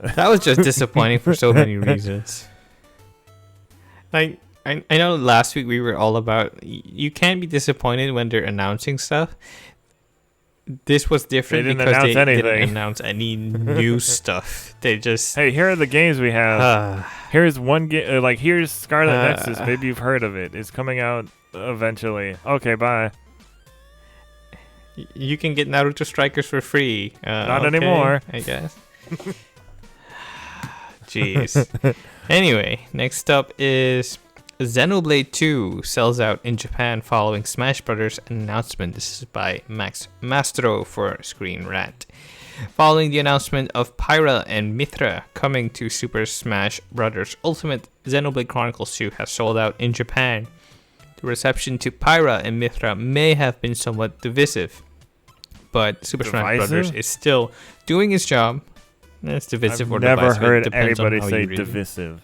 that was just disappointing for so many reasons. Like I know last week we were all about you can't be disappointed when they're announcing stuff. This was different They didn't because announce they anything. didn't announce any new stuff. They just Hey, here are the games we have. Here's one game. Here's Scarlet Nexus. Maybe you've heard of it. It's coming out eventually. Okay, bye. you can get Naruto Strikers for free. Not okay, anymore. I guess. Jeez. Anyway, next up is Xenoblade 2 sells out in Japan following Smash Bros. Announcement. This is by Max Mastro for Screenrant. Following the announcement of Pyra and Mithra coming to Super Smash Bros. Ultimate, Xenoblade Chronicles 2 has sold out in Japan. The reception to Pyra and Mithra may have been somewhat divisive, but Super Smash Bros. Is still doing its job. It's divisive or I've never divisive. It heard depends on anybody how say you read it. divisive.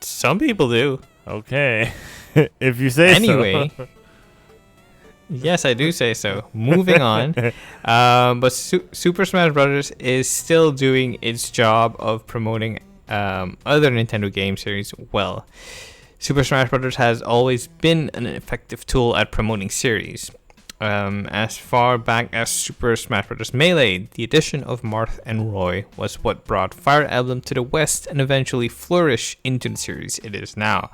Some people do. Okay. If you say Anyway, so. yes, I do say so. Moving on. But Super Smash Bros. Is still doing its job of promoting other Nintendo game series well. Super Smash Bros. Has always been an effective tool at promoting series. As far back as Super Smash Bros. Melee, the addition of Marth and Roy was what brought Fire Emblem to the West and eventually flourished into the series it is now.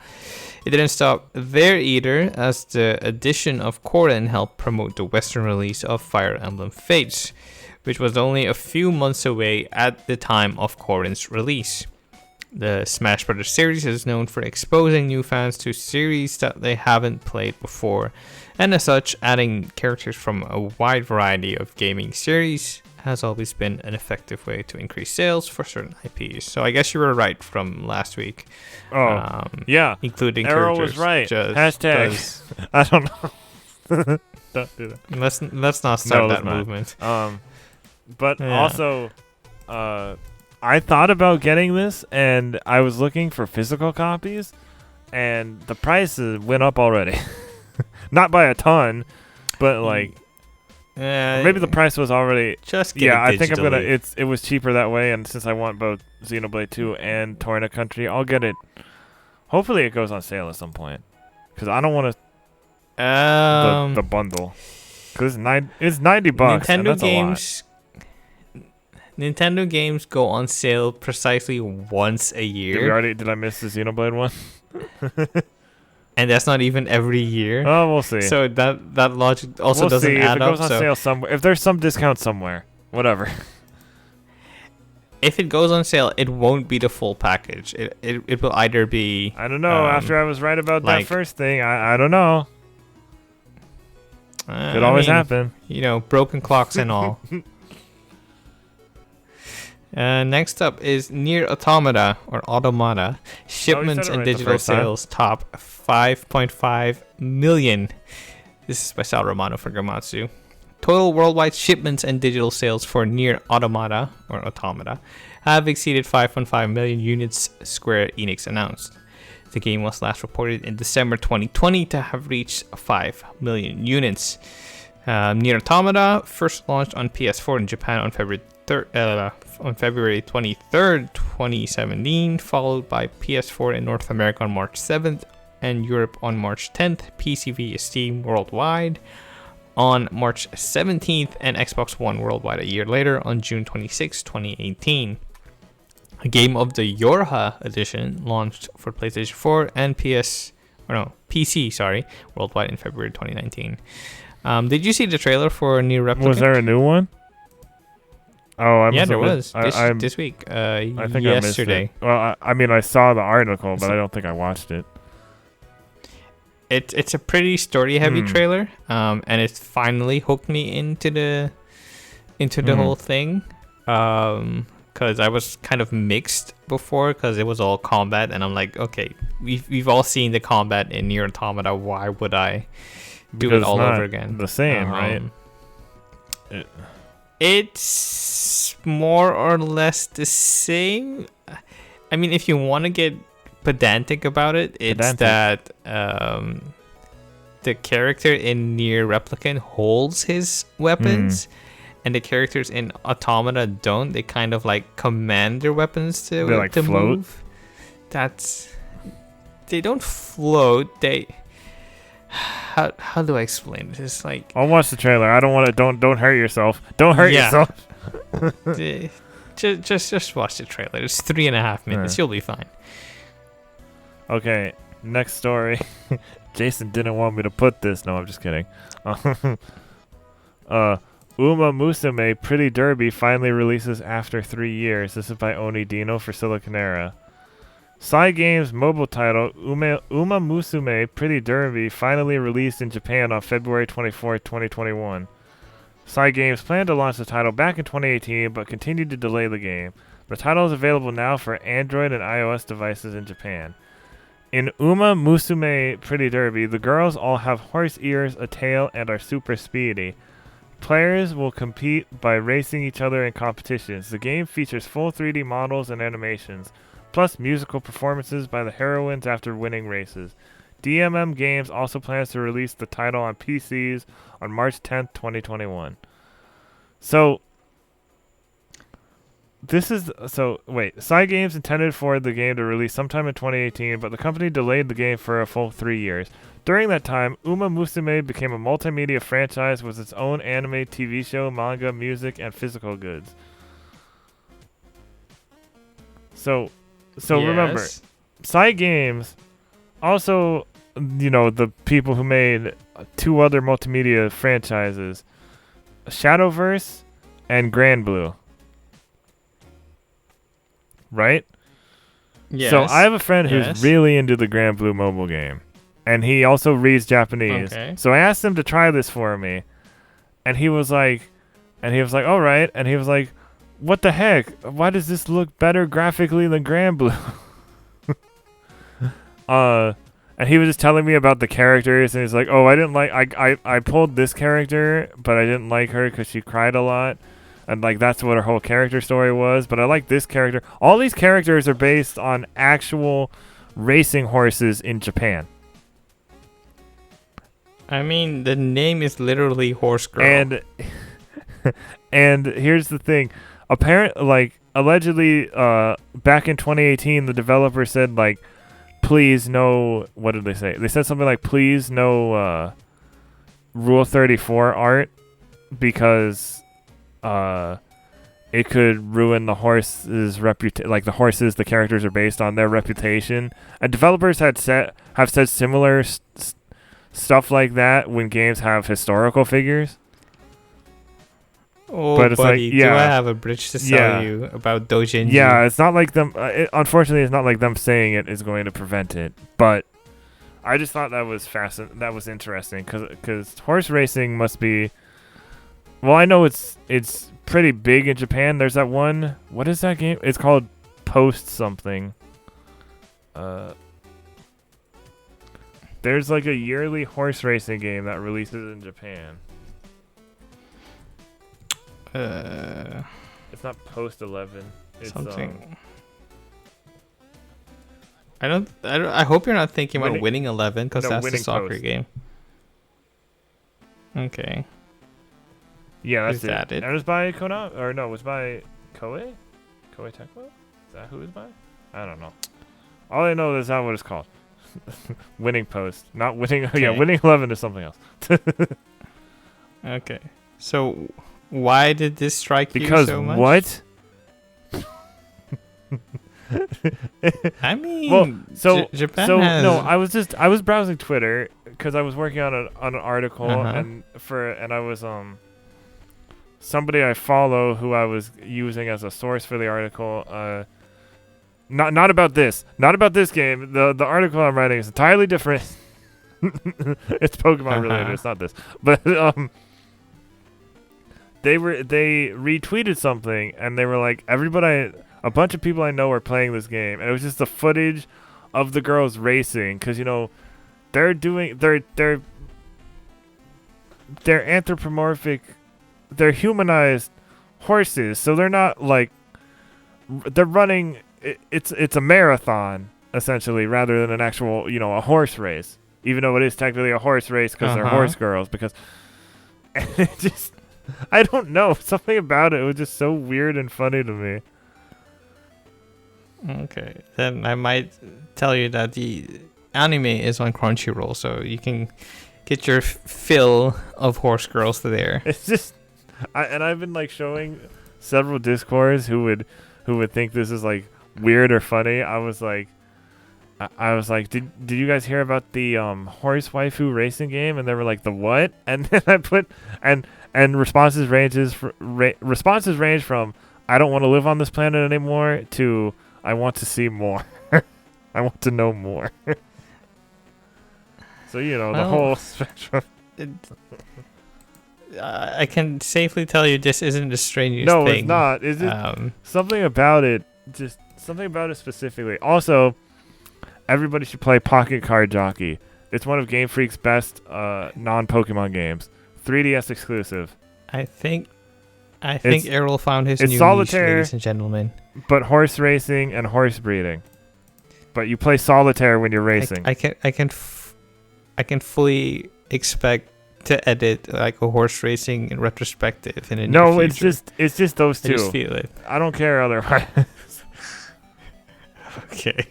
It didn't stop there either, as the addition of Corrin helped promote the Western release of Fire Emblem Fates, which was only a few months away at the time of Corrin's release. The Smash Bros. Series is known for exposing new fans to series that they haven't played before, and as such, adding characters from a wide variety of gaming series has always been an effective way to increase sales for certain IPs. So I guess you were right from last week. Yeah. Including Erroll characters. was right. Just Hashtag. does- I don't know. Don't do that. Let's not start No, that let's not. movement. But also, I thought about getting this, and I was looking for physical copies, and the price went up already. Not by a ton, but like maybe the price was already. Just get it I think I'm gonna. digitally. It was cheaper that way, and since I want both Xenoblade 2 and Torna Country, I'll get it. Hopefully, it goes on sale at some point, because I don't want to the bundle. Because it's $90. Nintendo and that's games. Nintendo games go on sale precisely once a year. Did I miss the Xenoblade one? And that's not even every year. Oh, we'll see. So that logic also doesn't see add if it goes up. on sale somewhere. If there's some discount somewhere, whatever. If it goes on sale, it won't be the full package. It will either be. I don't know. After I was right about that first thing, I don't know. Could always happen. You know, broken clocks and all. Next up is Nier Automata or Automata. Shipments and digital sales top 5.5 million. This is by Sal Romano for Gamatsu. Total worldwide shipments and digital sales for Nier Automata or Automata have exceeded 5.5 million units, Square Enix announced. The game was last reported in December 2020 to have reached 5 million units. Nier Automata first launched on PS4 in Japan on February 23rd, 2017, followed by PS4 in North America on March 7th and Europe on March 10th, PC via Steam worldwide on March 17th, and Xbox One worldwide a year later on June 26, 2018. A game of the Yorha edition launched for PlayStation 4 and PC, worldwide in February 2019. Did you see the trailer for Nier Replicant? Was there a new one? Oh, there was this week. I think yesterday. Well, I saw the article, but I don't think I watched it. It's a pretty story-heavy trailer, and it finally hooked me into the whole thing. Because I was kind of mixed before, because it was all combat, and I'm like, okay, we've all seen the combat in Nier Automata. Why would I do it all over again? The same, right? It's more or less the same. I mean, if you want to get pedantic about it, it's that the character in Nier Replicant holds his weapons, and the characters in Automata don't. They kind of like command their weapons to float. Move. They don't float. They. How do I explain this? It's like, I'll watch the trailer. I don't want to. Don't hurt yourself. Don't hurt yourself. just watch the trailer. It's 3.5 minutes. You'll be fine. Okay, next story. Jason didn't want me to put this. No, I'm just kidding. Uma Musume Pretty Derby finally releases after 3 years. This is by Oni Dino for Siliconera. Cygames mobile title Uma Musume Pretty Derby finally released in Japan on February 24, 2021. Cygames planned to launch the title back in 2018, but continued to delay the game. The title is available now for Android and iOS devices in Japan. In Uma Musume Pretty Derby, the girls all have horse ears, a tail, and are super speedy. Players will compete by racing each other in competitions. The game features full 3D models and animations, plus musical performances by the heroines after winning races. DMM Games also plans to release the title on PCs on March 10th, 2021. Cygames intended for the game to release sometime in 2018, but the company delayed the game for a full 3 years. During that time, Uma Musume became a multimedia franchise with its own anime, TV show, manga, music, and physical goods. So remember, Cygames, also, the people who made 2 other multimedia franchises, Shadowverse and Grand Blue. Right? Yes. So I have a friend who's really into the Grand Blue mobile game, and he also reads Japanese. Okay. So I asked him to try this for me, and he was like, all right, and he was like, what the heck? Why does this look better graphically than Grand Blue? And he was just telling me about the characters, and he's like, oh, I didn't like, I pulled this character, but I didn't like her because she cried a lot. and like that's what her whole character story was. But I like this character. All these characters are based on actual racing horses in Japan. I mean, the name is literally Horse Girl. And here's the thing. Allegedly, back in 2018, the developer said, like, please no, what did they say? They said something like, please no Rule 34 art, because it could ruin the horse's reputation, like the horses the characters are based on, their reputation. And developers have said similar stuff like that when games have historical figures. Oh, but it's buddy, like, yeah, do I have a bridge to sell you about Dojinji? Yeah, it's not like them. Unfortunately, it's not like them saying it is going to prevent it. But I just thought that was that was interesting, because horse racing must be. Well, I know it's pretty big in Japan. There's that one. What is that game? It's called Post something. There's like a yearly horse racing game that releases in Japan. It's not Post 11. It's something. I hope you're not thinking about Winning 11, because that's the soccer Post game. Okay. Yeah, that's Is that it? And it was by Konami, or no, it was by Koei? Koei Tecmo? Is that who it was by? I don't know. All I know is not what it's called. Winning Post, not Winning. Okay. Yeah, Winning 11 is something else. Okay. So, why did this strike you so much? What? I mean, well, Japan so has... no, I was browsing Twitter because I was working on an article, and I was somebody I follow who I was using as a source for the article. Not about this game. The article I'm writing is entirely different. It's Pokemon related. It's not this, but they retweeted something, and they were like, a bunch of people I know are playing this game, and it was just the footage of the girls racing, because they're anthropomorphic, they're humanized horses, so they're not like they're running. It's a marathon essentially, rather than an actual a horse race, even though it is technically a horse race because they're horse girls. Because it just, I don't know, something about it was just so weird and funny to me. Okay, then I might tell you that the anime is on Crunchyroll, so you can get your fill of horse girls there. It's just, I've been like showing several Discords who would think this is like weird or funny. I was like, did you guys hear about the horse waifu racing game? And they were like, the what? And then I put and responses range from I don't want to live on this planet anymore to I want to see more. I want to know more. So the whole spectrum. I can safely tell you this isn't the strangest thing. No, it's not. Is it something about it? Just something about it specifically. Also, everybody should play Pocket Card Jockey. It's one of Game Freak's best non-Pokemon games. 3DS exclusive. I think Erroll found his new solitaire, niche, ladies and gentlemen. But horse racing and horse breeding. But you play solitaire when you're racing. I can fully expect to edit like a horse racing in retrospective in a near future. it's just those two. I just feel it. I don't care otherwise. Okay.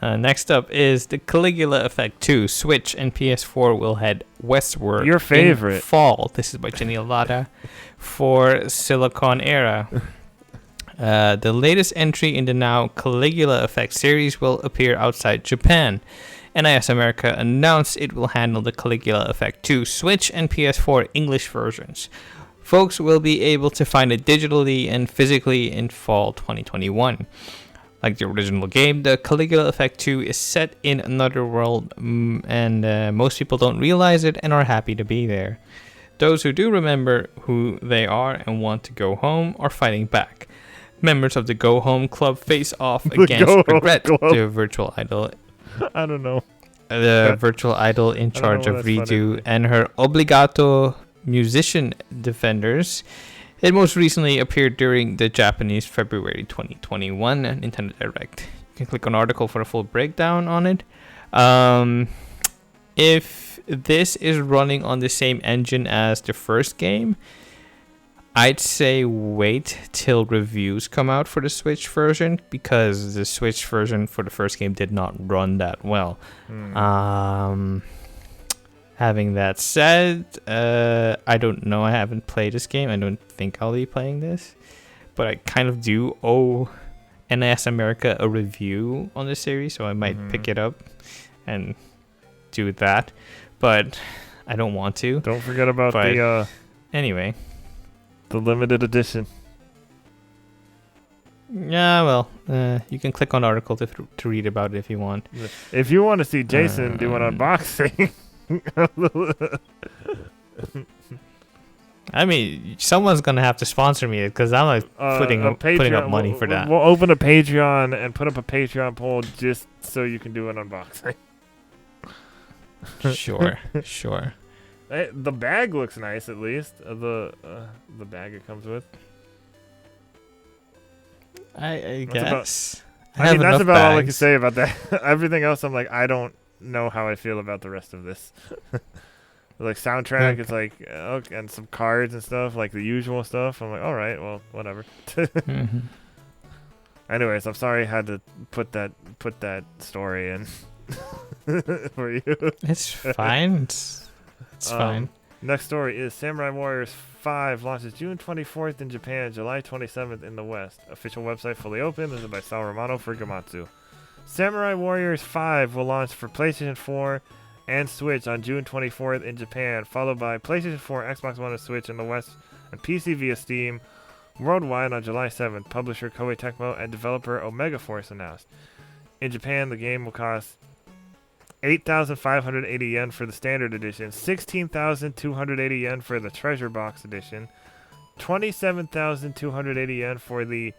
Next up is the Caligula Effect 2. Switch and PS4 will head westward. Your favorite. In fall. This is by Jenny Alada for Silicon Era. The latest entry in the now Caligula Effect series will appear outside Japan. NIS America announced it will handle the Caligula Effect 2 Switch and PS4 English versions. Folks will be able to find it digitally and physically in fall 2021. Like the original game, the Caligula Effect 2 is set in another world, and most people don't realize it and are happy to be there. Those who do remember who they are and want to go home are fighting back. Members of the Go Home Club face off against Regret, the virtual idol. I don't know. The virtual idol in charge of Redo and her Obligato musician defenders. It most recently appeared during the Japanese February 2021 Nintendo Direct. You can click on article for a full breakdown on it. If this is running on the same engine as the first game, I'd say wait till reviews come out for the Switch version, because the Switch version for the first game did not run that well. Having that said, I don't know. I haven't played this game. I don't think I'll be playing this. But I kind of do owe NIS America a review on the series, so I might pick it up and do that. But I don't want to. Don't forget about anyway, the limited edition. Yeah, well, you can click on article to read about it if you want. If you want to see Jason do an unboxing. I mean, someone's gonna have to sponsor me, because I'm like putting up money for that. We'll open a Patreon and put up a Patreon poll just so you can do an unboxing. Sure. The bag looks nice, at least. The bag it comes with. I guess. I mean, that's about all I can say about that. Everything else, I'm like, I don't know how I feel about the rest of this. Like soundtrack, it's like okay, and some cards and stuff, like the usual stuff. I'm like, all right, well, whatever. Anyways, I'm sorry I had to put that story in for you. It's fine. It's fine. Next story is Samurai Warriors 5 launches June 24th in Japan, July 27th in the West. Official website fully open. This is by Sal Romano for Gamatsu. Samurai Warriors 5 will launch for PlayStation 4 and Switch on June 24th in Japan, followed by PlayStation 4, Xbox One, and Switch in the West, and PC via Steam worldwide on July 7th. Publisher Koei Tecmo and developer Omega Force announced. In Japan, the game will cost 8,580 yen for the standard edition, 16,280 yen for the treasure box edition, 27,280 yen for the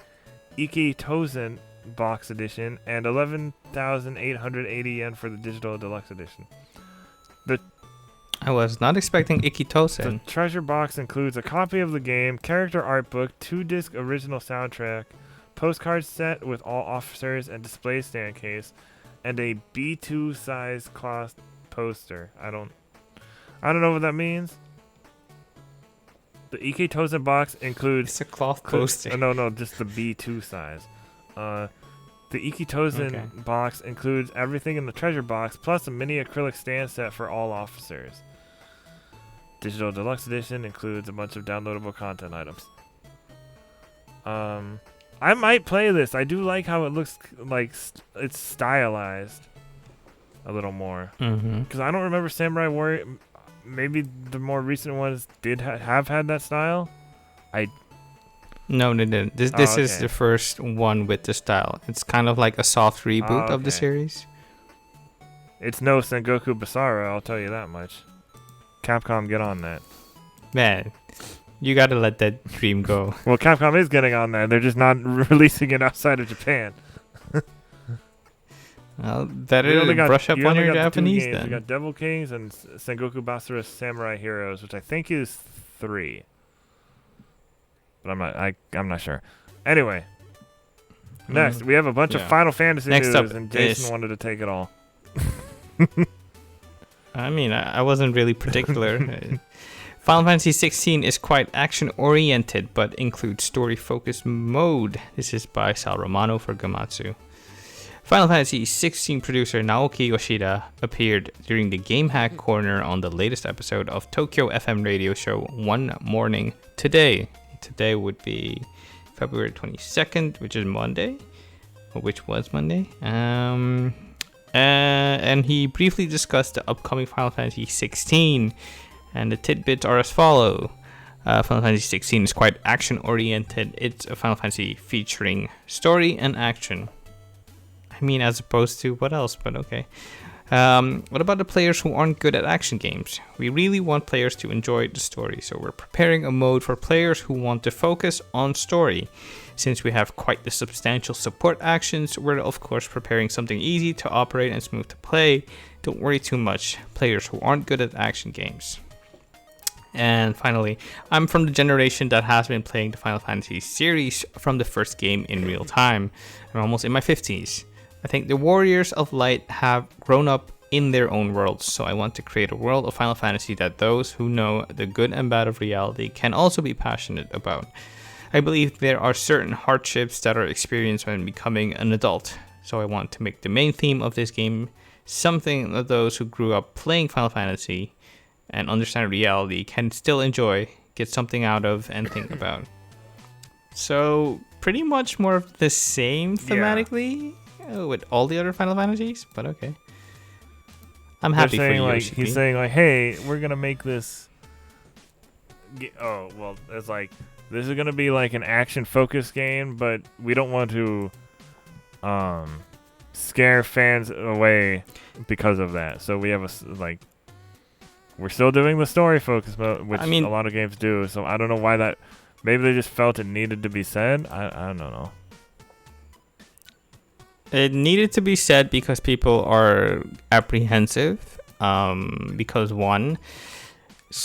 Ikitosen box edition, and 11,880 yen for the digital deluxe edition. I was not expecting Ikitosen. The treasure box includes a copy of the game, character art book, 2-disc original soundtrack, postcard set with all officers and display stand case, and a B2 size cloth poster. I don't know what that means. The Ikitosen box includes... It's a cloth poster. No, just the B2 size. The Ikitosen box includes everything in the treasure box, plus a mini acrylic stand set for all officers. Digital Deluxe Edition includes a bunch of downloadable content items. I might play this. I do like how it looks like it's stylized a little more. Because I don't remember Samurai Warrior. Maybe the more recent ones did have had that style. No, they didn't. This is the first one with the style. It's kind of like a soft reboot of the series. It's no Sengoku Basara, I'll tell you that much. Capcom, get on that. Man, you gotta let that dream go. Well, Capcom is getting on that. They're just not releasing it outside of Japan. Well, better brush up on your Japanese then. We got Devil Kings and Sengoku Basara Samurai Heroes, which I think is 3. But I'm not sure. Anyway, next we have a bunch of Final Fantasy news, and Jason wanted to take it all. I mean, I wasn't really particular. Final Fantasy 16 is quite action-oriented, but includes story-focused mode. This is by Sal Romano for Gamatsu. Final Fantasy 16 producer Naoki Yoshida appeared during the Game Hack Corner on the latest episode of Tokyo FM radio show One Morning Today. Today would be February 22nd, which is Monday, or which was Monday. And he briefly discussed the upcoming Final Fantasy 16, and the tidbits are as follow. Final Fantasy 16 is quite action-oriented. It's a Final Fantasy featuring story and action. I mean, as opposed to what else, but okay. What about the players who aren't good at action games? We really want players to enjoy the story, so we're preparing a mode for players who want to focus on story. Since we have quite the substantial support actions, we're of course preparing something easy to operate and smooth to play. Don't worry too much, players who aren't good at action games. And finally, I'm from the generation that has been playing the Final Fantasy series from the first game in real time. I'm almost in my 50s. I think the Warriors of Light have grown up in their own worlds, so I want to create a world of Final Fantasy that those who know the good and bad of reality can also be passionate about. I believe there are certain hardships that are experienced when becoming an adult, so I want to make the main theme of this game something that those who grew up playing Final Fantasy and understand reality can still enjoy, get something out of, and think about. So pretty much more of the same thematically with all the other Final Fantasies, but okay. I'm happy for you, like, Yoshiki. he's saying like, hey, we're gonna make this. Oh well, it's like this is gonna be like an action-focused game, but we don't want to scare fans away because of that. So we have we're still doing the story focus mode, which a lot of games do. So I don't know why that. Maybe they just felt it needed to be said. I don't know. It needed to be said because people are apprehensive. Because one,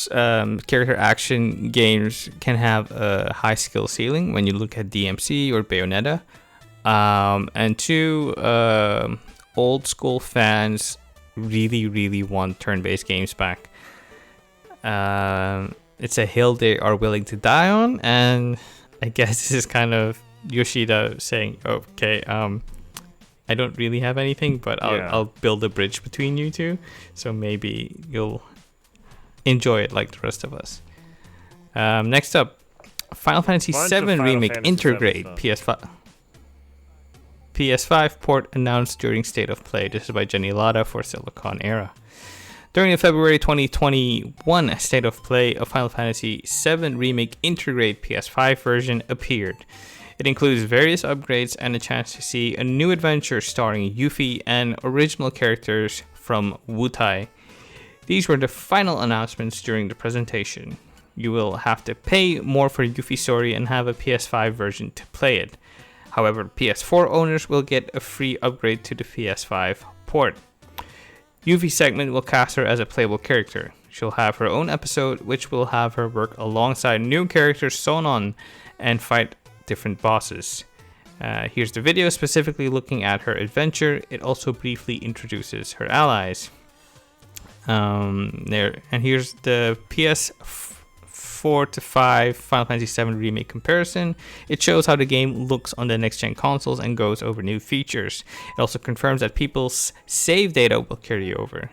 character action games can have a high skill ceiling when you look at DMC or Bayonetta. And two, old school fans really want turn-based games back. It's a hill they are willing to die on, and I guess this is kind of Yoshida saying, okay, I don't really have anything, but I'll build a bridge between you two, so maybe you'll enjoy it like the rest of us. Next up, Final Fantasy VII Remake Intergrade PS5 port announced during State of Play. This is by Jenny Lada for Silicon Era. During the February 2021 State of Play, a Final Fantasy VII Remake Intergrade PS5 version appeared. It includes various upgrades and a chance to see a new adventure starring Yuffie and original characters from Wutai. These were the final announcements during the presentation. You will have to pay more for Yuffie's story and have a PS5 version to play it. However, PS4 owners will get a free upgrade to the PS5 port. Yuffie's segment will cast her as a playable character. She'll have her own episode, which will have her work alongside new characters sewn on and fight different bosses. Here's the video specifically looking at her adventure. It also briefly introduces her allies. And here's the PS4 to 5 Final Fantasy VII Remake comparison. It shows how the game looks on the next-gen consoles and goes over new features. It also confirms that people's save data will carry over.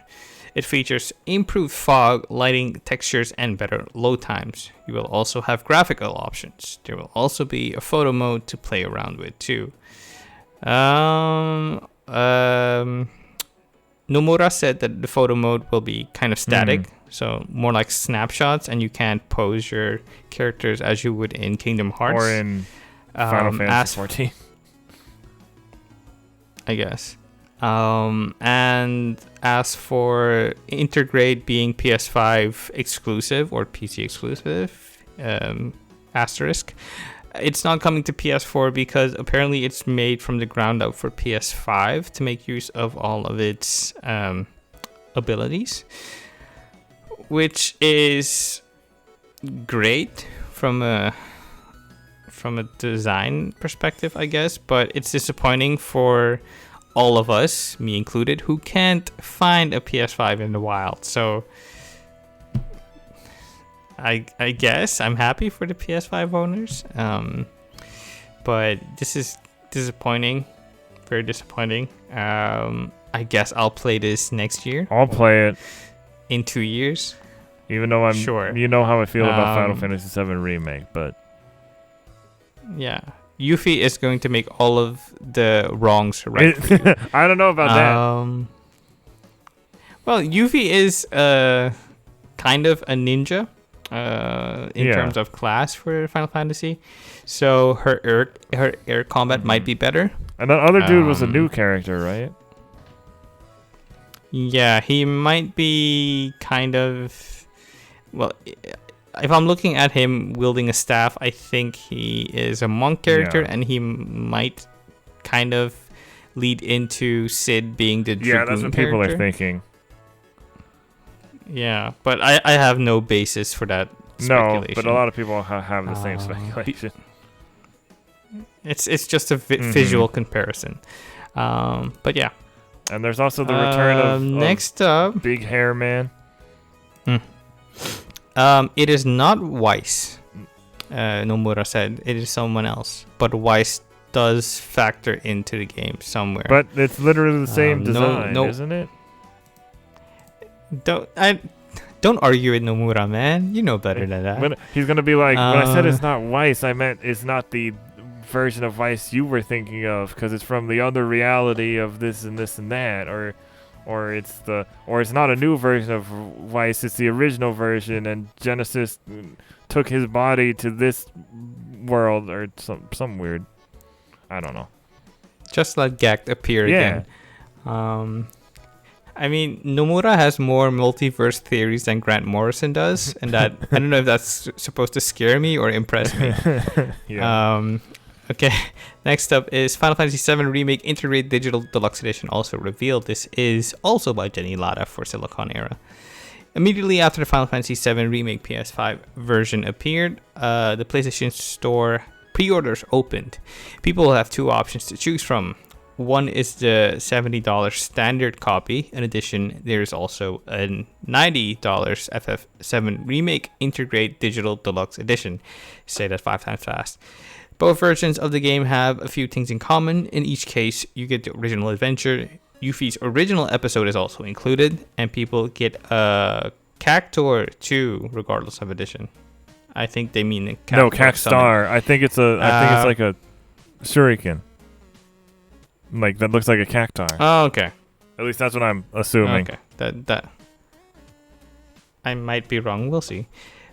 It features improved fog, lighting, textures, and better load times. You will also have graphical options. There will also be a photo mode to play around with too. Nomura said that the photo mode will be kind of static, so more like snapshots, and you can't pose your characters as you would in Kingdom Hearts. Or in Final Fantasy XIV. I guess. And as for Intergrade being PS5 exclusive or PC exclusive, asterisk, it's not coming to PS4 because apparently it's made from the ground up for PS5 to make use of all of its abilities, which is great from a design perspective, I guess, but it's disappointing for all of us, me included, who can't find a PS5 in the wild. So I guess I'm happy for the PS5 owners, but this is disappointing, very disappointing. I guess I'll play this next year. I'll play it in 2 years, even though I'm sure you know how I feel about Final Fantasy VII Remake, but yeah. Yuffie is going to make all of the wrongs right for you. I don't know about that. Well, Yuffie is kind of a ninja in terms of class for Final Fantasy, so her air combat might be better. And that other dude was a new character, right? Yeah, he might be kind of... Well, if I'm looking at him wielding a staff, I think he is a monk character, and he might kind of lead into Sid being the Dragoon that's what people character. are thinking. Yeah, but I have no basis for that speculation. No, but a lot of people have the same speculation. It's just a visual comparison. But yeah. And there's also the return of next up, Big Hair Man. It is not Weiss. Nomura said it is someone else, but Weiss does factor into the game somewhere. But it's literally the same design, isn't it? Don't argue with Nomura, man. You know better than that. But he's gonna be like, when I said it's not Weiss, I meant it's not the version of Weiss you were thinking of, because it's from the other reality of this and this and that, or it's not a new version of Weiss, it's the original version, and Genesis took his body to this world, or some weird, I don't know. Just let Gact appear again. I mean, Nomura has more multiverse theories than Grant Morrison does, and that I don't know if that's supposed to scare me or impress me. Okay, next up is Final Fantasy VII Remake Intergrade Digital Deluxe Edition, also revealed. This is also by Jenny Latta for Silicon Era. Immediately after the Final Fantasy VII Remake PS5 version appeared, the PlayStation Store pre-orders opened. People will have two options to choose from. One is the $70 standard copy. In addition, there's also a $90 FF7 Remake Intergrade Digital Deluxe Edition. Say that 5 times fast. Both versions of the game have a few things in common. In each case, you get the original adventure. Yuffie's original episode is also included, and people get a Cactor too, regardless of edition. I think they mean a Cactor. No, Cactar. I think it's like a shuriken. Like that looks like a cactar. Oh, okay. At least that's what I'm assuming. Okay. That I might be wrong. We'll see.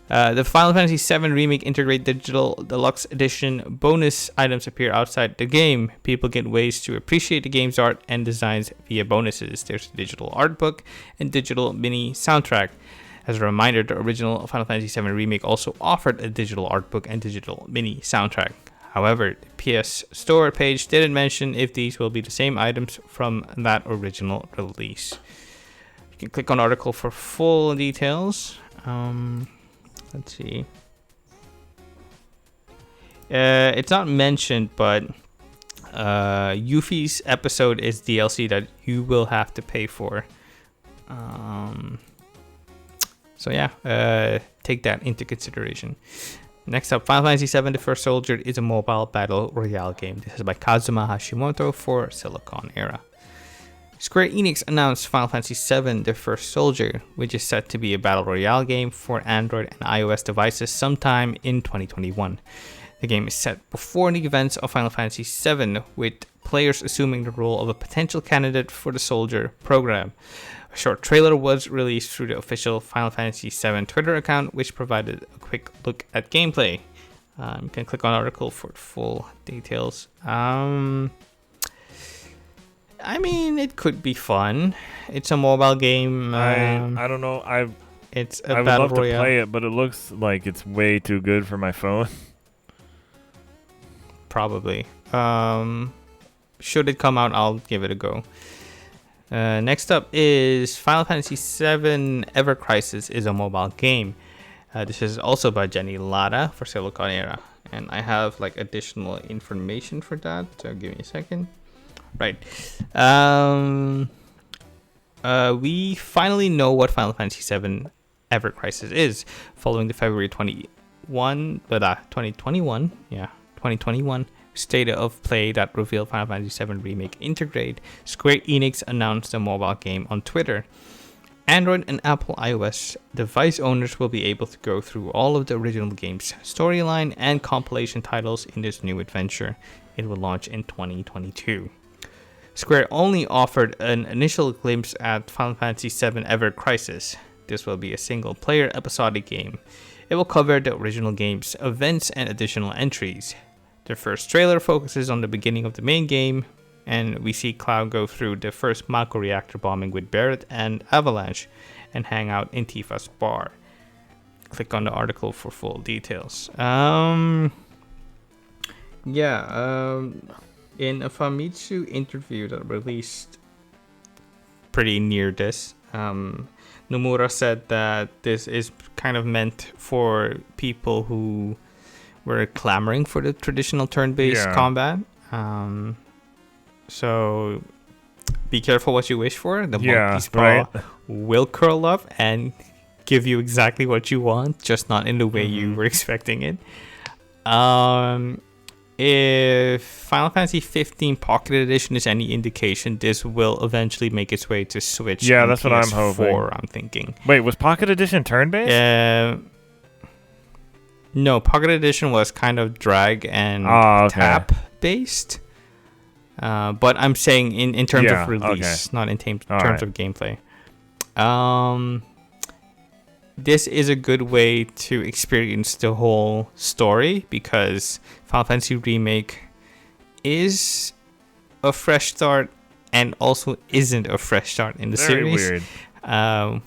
The Final Fantasy VII Remake Intergrade Digital Deluxe Edition bonus items appear outside the game. People get ways to appreciate the game's art and designs via bonuses. There's a digital art book and digital mini soundtrack. As a reminder, the original Final Fantasy VII Remake also offered a digital art book and digital mini soundtrack. However, the PS Store page didn't mention if these will be the same items from that original release. You can click on the article for full details. Let's see. It's not mentioned, but Yuffie's episode is DLC that you will have to pay for. So yeah, take that into consideration. Next up, Final Fantasy VII The First Soldier is a mobile battle royale game. This is by Kazuma Hashimoto for Silicon Era. Square Enix announced Final Fantasy VII The First Soldier, which is set to be a battle royale game for Android and iOS devices sometime in 2021. The game is set before the events of Final Fantasy VII, with players assuming the role of a potential candidate for the Soldier program. A short trailer was released through the official Final Fantasy VII Twitter account, which provided a quick look at gameplay. You can click on the article for full details. I mean, it could be fun. It's a mobile game. I don't know. I would love to play it, but it looks like it's way too good for my phone. Probably. Should it come out, I'll give it a go. Next up is Final Fantasy VII Ever Crisis is a mobile game. This is also by Jenny Latta for Silicon Era. And I have like additional information for that. So give me a second. Right. We finally know what Final Fantasy VII Ever Crisis is. Following the February 2021 State of Play that revealed Final Fantasy VII Remake Intergrade, Square Enix announced the mobile game on Twitter. Android and Apple iOS device owners will be able to go through all of the original game's storyline and compilation titles in this new adventure. It will launch in 2022. Square only offered an initial glimpse at Final Fantasy VII Ever Crisis. This will be a single-player episodic game. It will cover the original game's events and additional entries. The first trailer focuses on the beginning of the main game, and we see Cloud go through the first Mako reactor bombing with Barret and Avalanche, and hang out in Tifa's bar. Click on the article for full details. In a Famitsu interview that released pretty near this, Nomura said that this is kind of meant for people who were clamoring for the traditional turn-based combat. So be careful what you wish for. The monkey's paw will curl up and give you exactly what you want, just not in the way you were expecting it. If Final Fantasy 15 Pocket Edition is any indication, this will eventually make its way to Switch. Yeah, that's what I'm hoping. I'm thinking. Wait, was Pocket Edition turn-based? No, Pocket Edition was kind of drag and tap based. But I'm saying in terms of release, not in terms of gameplay. This is a good way to experience the whole story, because Final Fantasy Remake is a fresh start and also isn't a fresh start in the series. Very weird.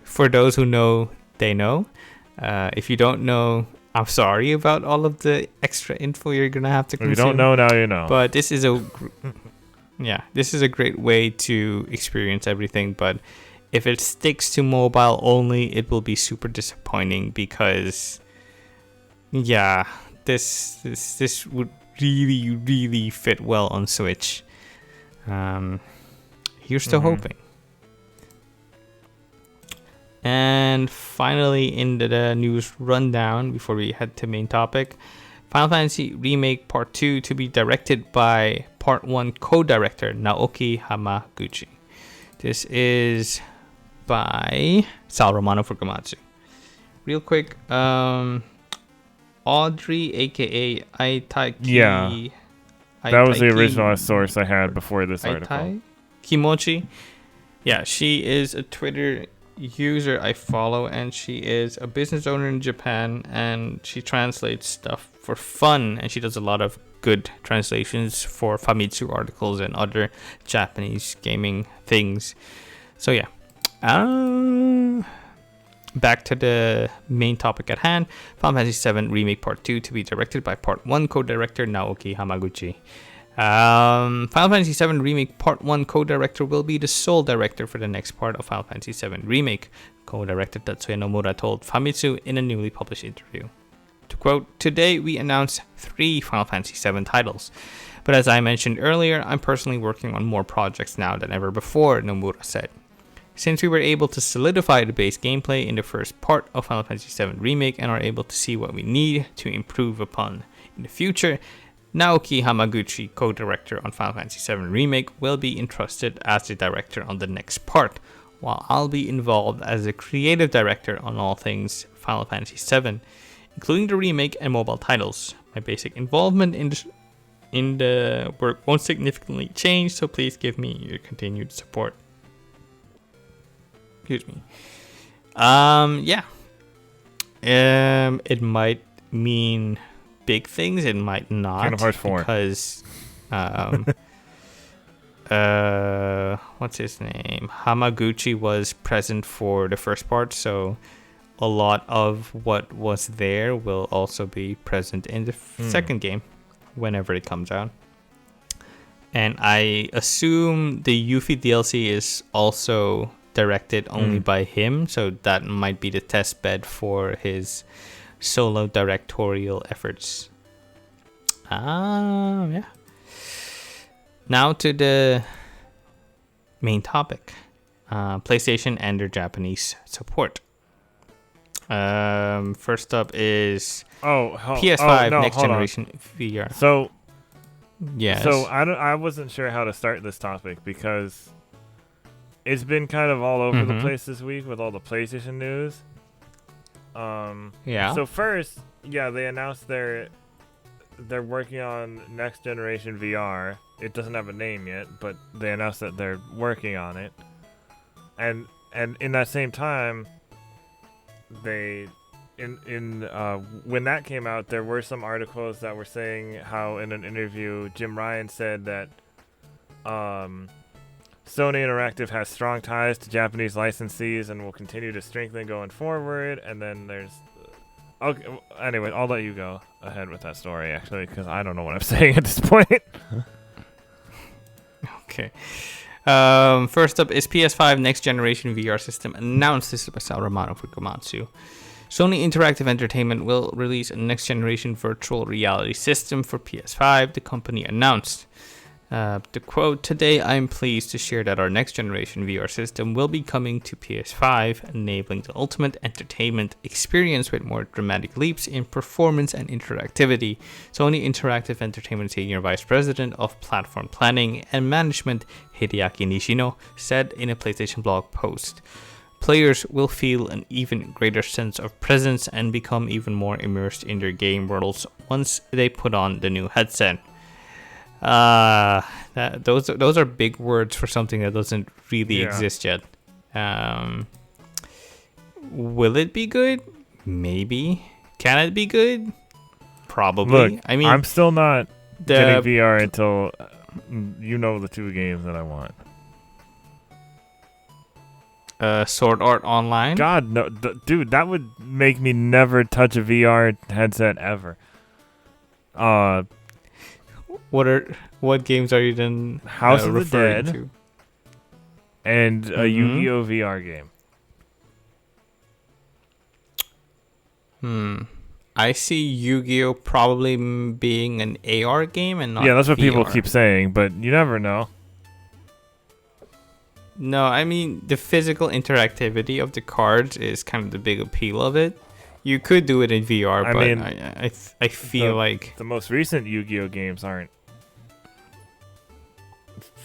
For those who know, they know. If you don't know, I'm sorry about all of the extra info you're gonna have to consume. If you don't know, now you know. But this is a great way to experience everything. But if it sticks to mobile only, it will be super disappointing, because this would really fit well on Switch. Here's still hoping. And finally, in the news rundown, before we head to main topic, Final Fantasy Remake Part 2 to be directed by Part 1 co-director Naoki Hamaguchi. This is by Sal Romano for Gamatsu. Real quick, Audrey, aka Aitaki. Yeah, that was the original source I had before this article. Kimochi. Yeah, she is a Twitter user I follow, and she is a business owner in Japan, and she translates stuff for fun, and she does a lot of good translations for Famitsu articles and other Japanese gaming things. So yeah. Back to the main topic at hand. Final Fantasy VII Remake Part 2 to be directed by Part 1 co-director Naoki Hamaguchi. Final Fantasy VII Remake Part 1 co-director will be the sole director for the next part of Final Fantasy VII Remake, co-director Tatsuya Nomura told Famitsu in a newly published interview. To quote, "Today we announced 3 Final Fantasy VII titles, but as I mentioned earlier, I'm personally working on more projects now than ever before," Nomura said. Since we were able to solidify the base gameplay in the first part of Final Fantasy VII Remake and are able to see what we need to improve upon in the future, Naoki Hamaguchi, co-director on Final Fantasy VII Remake, will be entrusted as the director on the next part, while I'll be involved as a creative director on all things Final Fantasy VII, including the remake and mobile titles. My basic involvement in the work won't significantly change, so please give me your continued support. Excuse me. It might mean big things. It might not. Kingdom Hearts 4. Because, what's his name? Hamaguchi was present for the first part, so a lot of what was there will also be present in the second game, whenever it comes out. And I assume the Yuffie DLC is also directed only by him, so that might be the test bed for his solo directorial efforts. Yeah. Now to the main topic, PlayStation and their Japanese support. First up is PS5 next generation VR. So yes. So I wasn't sure how to start this topic, because it's been kind of all over the place this week with all the PlayStation news. Yeah. So first, they announced they're working on next generation VR. It doesn't have a name yet, but they announced that they're working on it. And in that same time, they when that came out, there were some articles that were saying how in an interview Jim Ryan said that Sony Interactive has strong ties to Japanese licensees and will continue to strengthen going forward. And then there's... Okay, anyway, I'll let you go ahead with that story, actually, because I don't know what I'm saying at this point. Okay. First up is PS5 next generation VR system announced. This is by Sal Romano for Gamatsu. Sony Interactive Entertainment will release a next generation virtual reality system for PS5, the company announced. To quote, "Today I'm pleased to share that our next generation VR system will be coming to PS5, enabling the ultimate entertainment experience with more dramatic leaps in performance and interactivity," Sony Interactive Entertainment Senior Vice President of Platform Planning and Management Hideaki Nishino said in a PlayStation blog post. Players will feel an even greater sense of presence and become even more immersed in their game worlds once they put on the new headset. Those are big words for something that doesn't really exist yet. Will it be good? Maybe. Can it be good? Probably. Look, I'm still not getting VR until the two games that I want. Sword Art Online. God no, dude, that would make me never touch a VR headset ever. What games are you then House of the referring Dead to? And a Yu-Gi-Oh VR game. I see Yu-Gi-Oh probably being an AR game and not that's what VR. people keep saying, but you never know. No, I mean the physical interactivity of the cards is kind of the big appeal of it. You could do it in VR, I feel like the most recent Yu-Gi-Oh games aren't.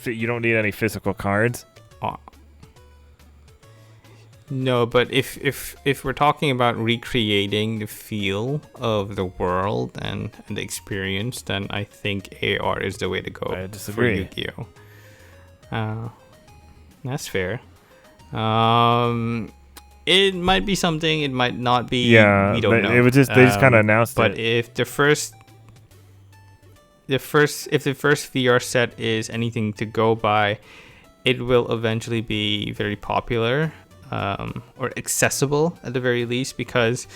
You don't need any physical cards. No, but if we're talking about recreating the feel of the world and the experience, then I think AR is the way to go. I disagree. For Yu-Gi-Oh. That's fair. It might be something. It might not be. Yeah, we don't know. It was just they just kind of announced but it. But if the first VR set is anything to go by, it will eventually be very popular, or accessible at the very least, because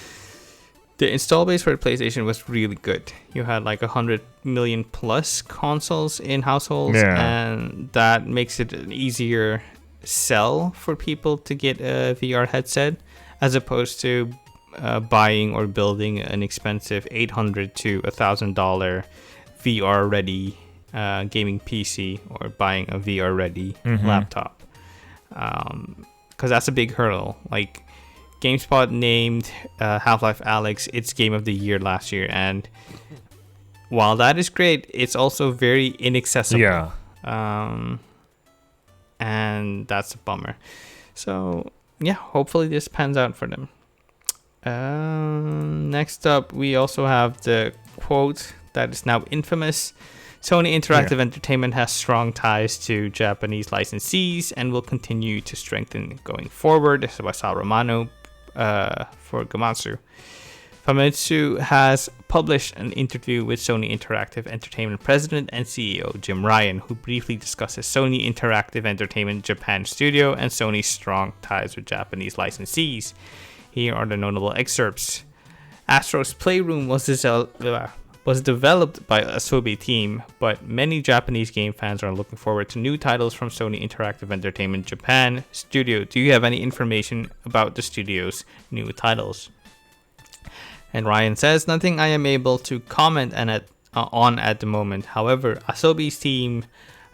the install base for the PlayStation was really good. You had like 100 million plus consoles in households, and that makes it an easier sell for people to get a VR headset, as opposed to buying or building an expensive $800 to $1,000 VR ready gaming PC, or buying a VR ready laptop, because that's a big hurdle. Like GameSpot named Half-Life Alyx its game of the year last year, and while that is great, it's also very inaccessible. And that's a bummer. So hopefully this pans out for them. Next up, we also have the quote that is now infamous. Sony Interactive Entertainment has strong ties to Japanese licensees and will continue to strengthen going forward. This is by Sal Romano for Gamatsu. Famitsu has published an interview with Sony Interactive Entertainment President and CEO Jim Ryan, who briefly discusses Sony Interactive Entertainment Japan Studio and Sony's strong ties with Japanese licensees. Here are the notable excerpts. Astro's Playroom was developed by Asobi team, but many Japanese game fans are looking forward to new titles from Sony Interactive Entertainment Japan Studio. Do you have any information about the studio's new titles? And Ryan says, nothing I am able to comment on at the moment. However, Asobi's team,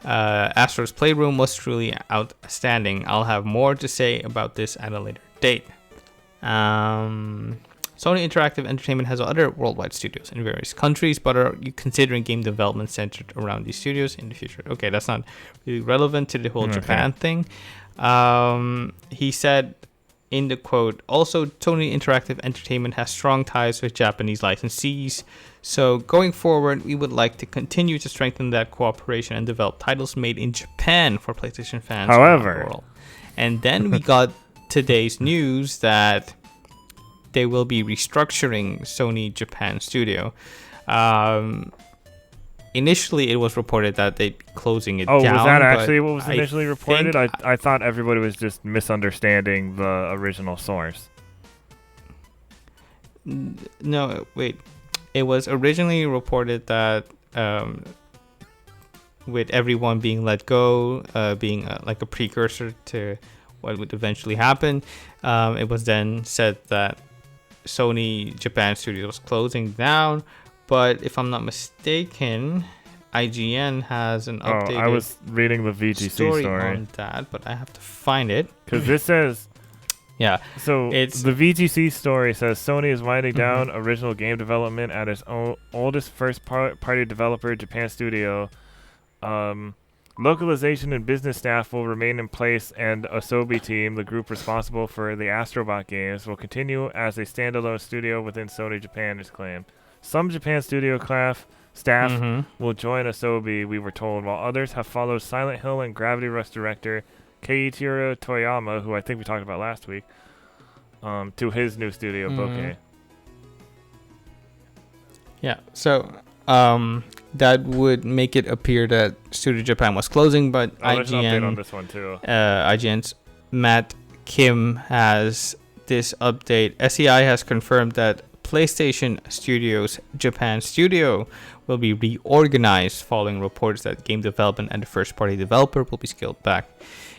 Astro's Playroom, was truly outstanding. I'll have more to say about this at a later date. Sony Interactive Entertainment has other worldwide studios in various countries, but are you considering game development centered around these studios in the future? Okay, that's not really relevant to the whole Japan thing. He said in the quote, also Sony Interactive Entertainment has strong ties with Japanese licensees, so going forward we would like to continue to strengthen that cooperation and develop titles made in Japan for PlayStation fans around the world. And then we got today's news that they will be restructuring Sony Japan Studio. Initially, it was reported that they'd be closing it down. Oh, was that actually what was initially reported? I thought everybody was just misunderstanding the original source. No, wait. It was originally reported that with everyone being let go, being like a precursor to what would eventually happen, it was then said that Sony Japan Studios was closing down. But if I'm not mistaken, IGN has an updated I was reading the VGC story on that, but I have to find it. Because this says... Yeah. So the VGC story says Sony is winding down original game development at its oldest first-party developer, Japan Studio. Localization and business staff will remain in place, and Asobi team, the group responsible for the Astrobot games, will continue as a standalone studio within Sony Japan, is claimed. Some Japan Studio staff will join Asobi, we were told, while others have followed Silent Hill and Gravity Rush director Keiichiro Toyama, who I think we talked about last week, to his new studio, Bokeh. Yeah, so that would make it appear that Studio Japan was closing, but there's an update on this one too. IGN's Matt Kim has this update. SEI has confirmed that PlayStation Studios Japan Studio will be reorganized following reports that game development and the first-party developer will be scaled back.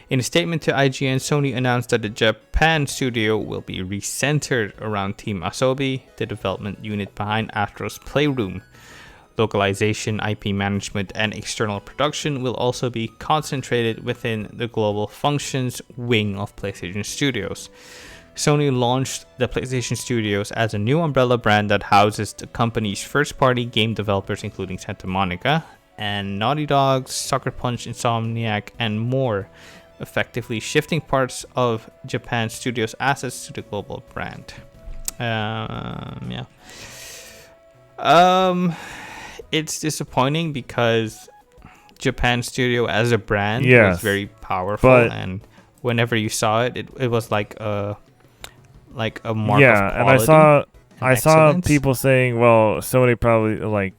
In a statement to IGN, Sony announced that the Japan studio will be recentered around Team Asobi, the development unit behind Astro's Playroom. Localization, IP management, and external production will also be concentrated within the Global Functions wing of PlayStation Studios. Sony launched the PlayStation Studios as a new umbrella brand that houses the company's first-party game developers, including Santa Monica and Naughty Dog, Sucker Punch, Insomniac, and more, effectively shifting parts of Japan Studios' assets to the global brand. It's disappointing because Japan Studio as a brand was very powerful, and whenever you saw it, it was like a mark of quality. Yeah, and I saw people saying, well, Sony probably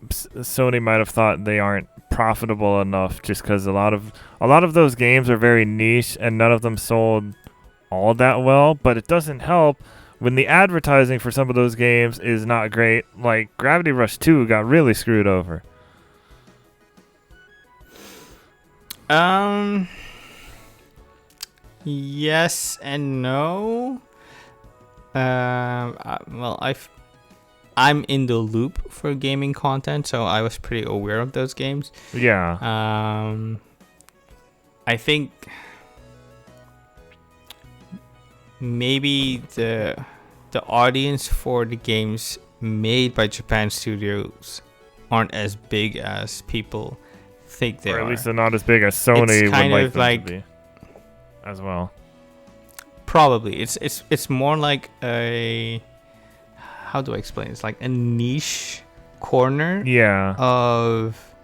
Sony might have thought they aren't profitable enough just because a lot of those games are very niche and none of them sold all that well. But it doesn't help when the advertising for some of those games is not great. Like Gravity Rush 2 got really screwed over. Yes and no. I'm in the loop for gaming content, so I was pretty aware of those games. Yeah. I think maybe the audience for the games made by Japan Studios aren't as big as people think they are. Or at least they're not as big as Sony would like them to be as well. Probably. It's more like a... How do I explain? It's like a niche corner of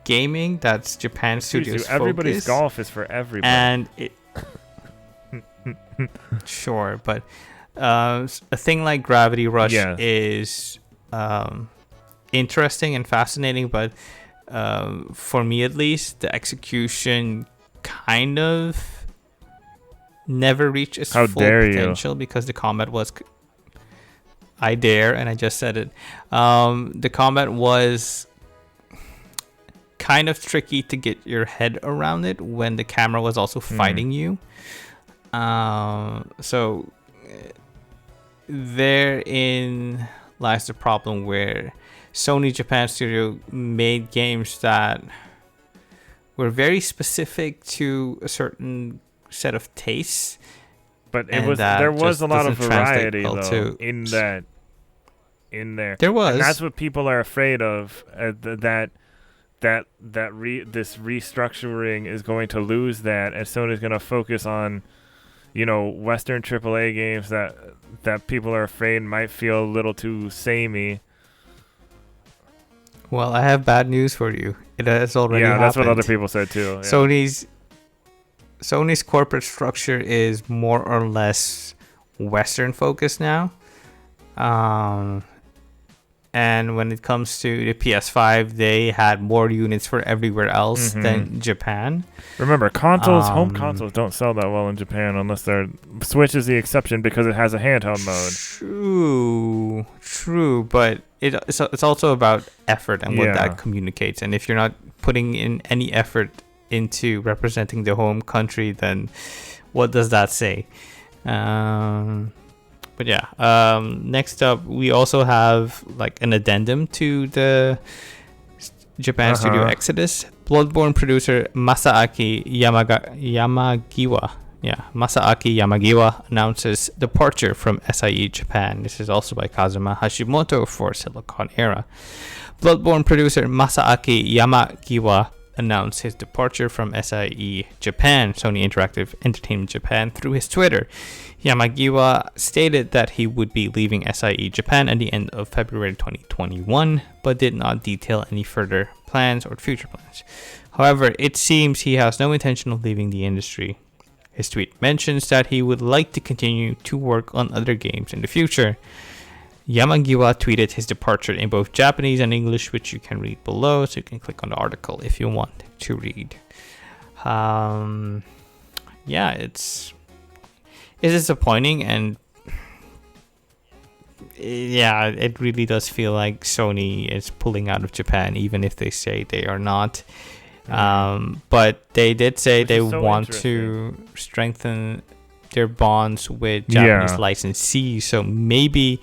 gaming that's Japan Studios everybody's focus. Golf is for everybody. And it... Sure, but a thing like Gravity Rush is interesting and fascinating, but for me at least, the execution kind of never reached its full potential because the combat was... I dare, and I just said it. The combat was kind of tricky to get your head around it when the camera was also fighting you. So therein lies the problem where Sony Japan Studio made games that were very specific to a certain set of tastes. But there was a lot of variety though in there. There was, and that's what people are afraid of. This restructuring is going to lose that, and Sony's going to focus on, Western AAA games that people are afraid might feel a little too samey. Well, I have bad news for you. It has already happened. Yeah, that's what other people said too. Yeah. Sony's corporate structure is more or less Western focused now. And when it comes to the PS5, they had more units for everywhere else than Japan. Remember, home consoles don't sell that well in Japan unless their Switch is the exception because it has a handheld mode. True, but it's also about effort and what that communicates. And if you're not putting in any effort into representing the home country, then what does that say? But yeah, next up, we also have like an addendum to the Japan Studio Exodus. Bloodborne producer Masaaki Yamagiwa announces departure from SIE Japan. This is also by Kazuma Hashimoto for Silicon Era. Bloodborne producer Masaaki Yamagiwa announced his departure from SIE Japan, Sony Interactive Entertainment Japan, through his Twitter. Yamagiwa stated that he would be leaving SIE Japan at the end of February 2021, but did not detail any further plans or future plans. However, it seems he has no intention of leaving the industry. His tweet mentions that he would like to continue to work on other games in the future. Yamagiwa tweeted his departure in both Japanese and English, which you can read below, so you can click on the article if you want to read. It's disappointing, and it really does feel like Sony is pulling out of Japan, even if they say they are not. But they did say they want to strengthen their bonds with Japanese licensees, so maybe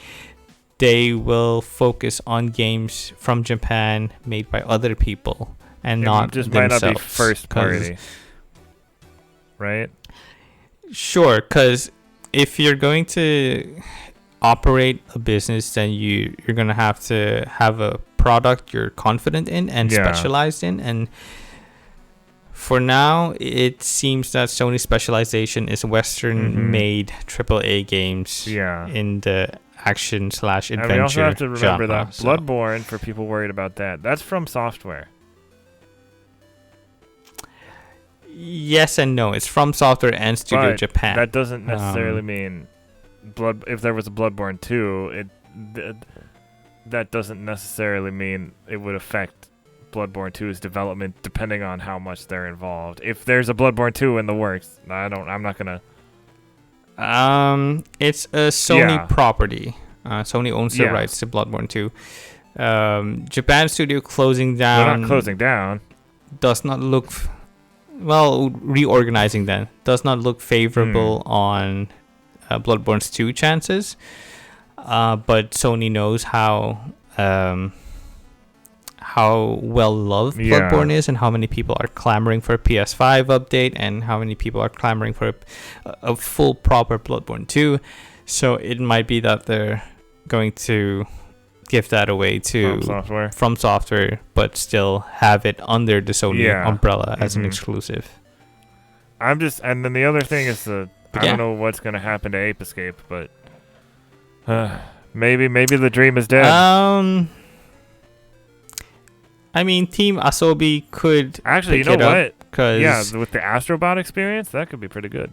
they will focus on games from Japan made by other people and not just themselves. Might not be first party, right? Sure, because if you're going to operate a business, then you're going to have a product you're confident in and specialized in. And for now, it seems that Sony's specialization is Western-made AAA games in the action/adventure And we also have to remember genre, that Bloodborne, for people worried about that, that's from Software. Yes and no. It's from Software and Studio Japan. That doesn't necessarily mean if there was a Bloodborne 2, that doesn't necessarily mean it would affect Bloodborne 2's development depending on how much they're involved. If there's a Bloodborne 2 in the works, I'm not gonna. It's a Sony property. Sony owns the rights to Bloodborne 2. Japan Studio closing down. They're not closing down. Does not look. Reorganizing then does not look favorable on Bloodborne's 2 chances. But Sony knows how well loved Bloodborne is, and how many people are clamoring for a PS5 update, and how many people are clamoring for a full proper Bloodborne 2. So it might be that they're going to give that away to from software, but still have it under the Sony umbrella as an exclusive. And then the other thing is I don't know what's going to happen to Ape Escape, but maybe the dream is dead. I mean, Team Asobi could actually, pick you know it what? With the Astrobot experience, that could be pretty good.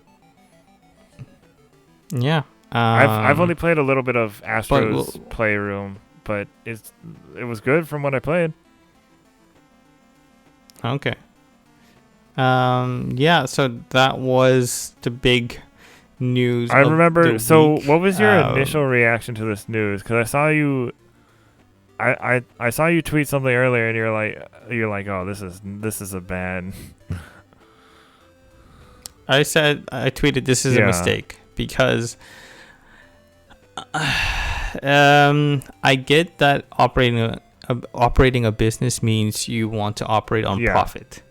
Yeah. I've only played a little bit of Astro's Playroom, but it was good from what I played. Okay. So that was the big news. I remember. So, what was your initial reaction to this news? Because I saw you. I saw you tweet something earlier, and you're like, oh, this is a bad. I tweeted this is a mistake because. I get that operating a business means you want to operate on profit.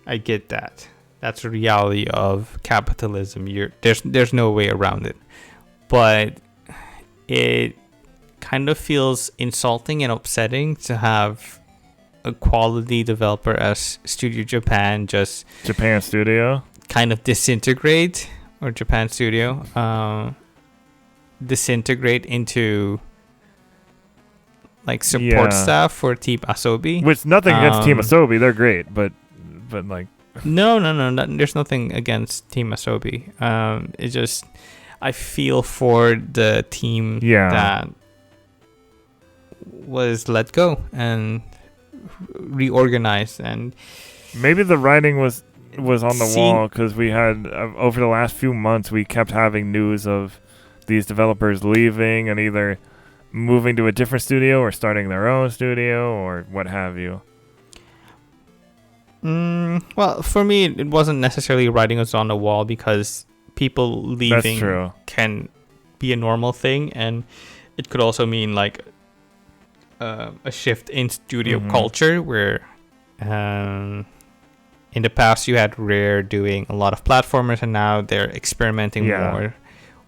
I get that. That's the reality of capitalism. There's no way around it. But it kind of feels insulting and upsetting to have a quality developer as Studio Japan Japan Studio kind of disintegrate, or Japan Studio disintegrate into like support staff for Team Asobi. Which nothing against Team Asobi, they're great, but like no, there's nothing against Team Asobi. It's just I feel for the team that was let go and reorganized, and maybe the writing was on the wall, because we had over the last few months we kept having news of these developers leaving and either moving to a different studio or starting their own studio or what have you. Well, for me, it wasn't necessarily writing us on the wall, because people leaving can be a normal thing, and it could also mean like a shift in studio culture, where in the past you had Rare doing a lot of platformers, and now they're experimenting more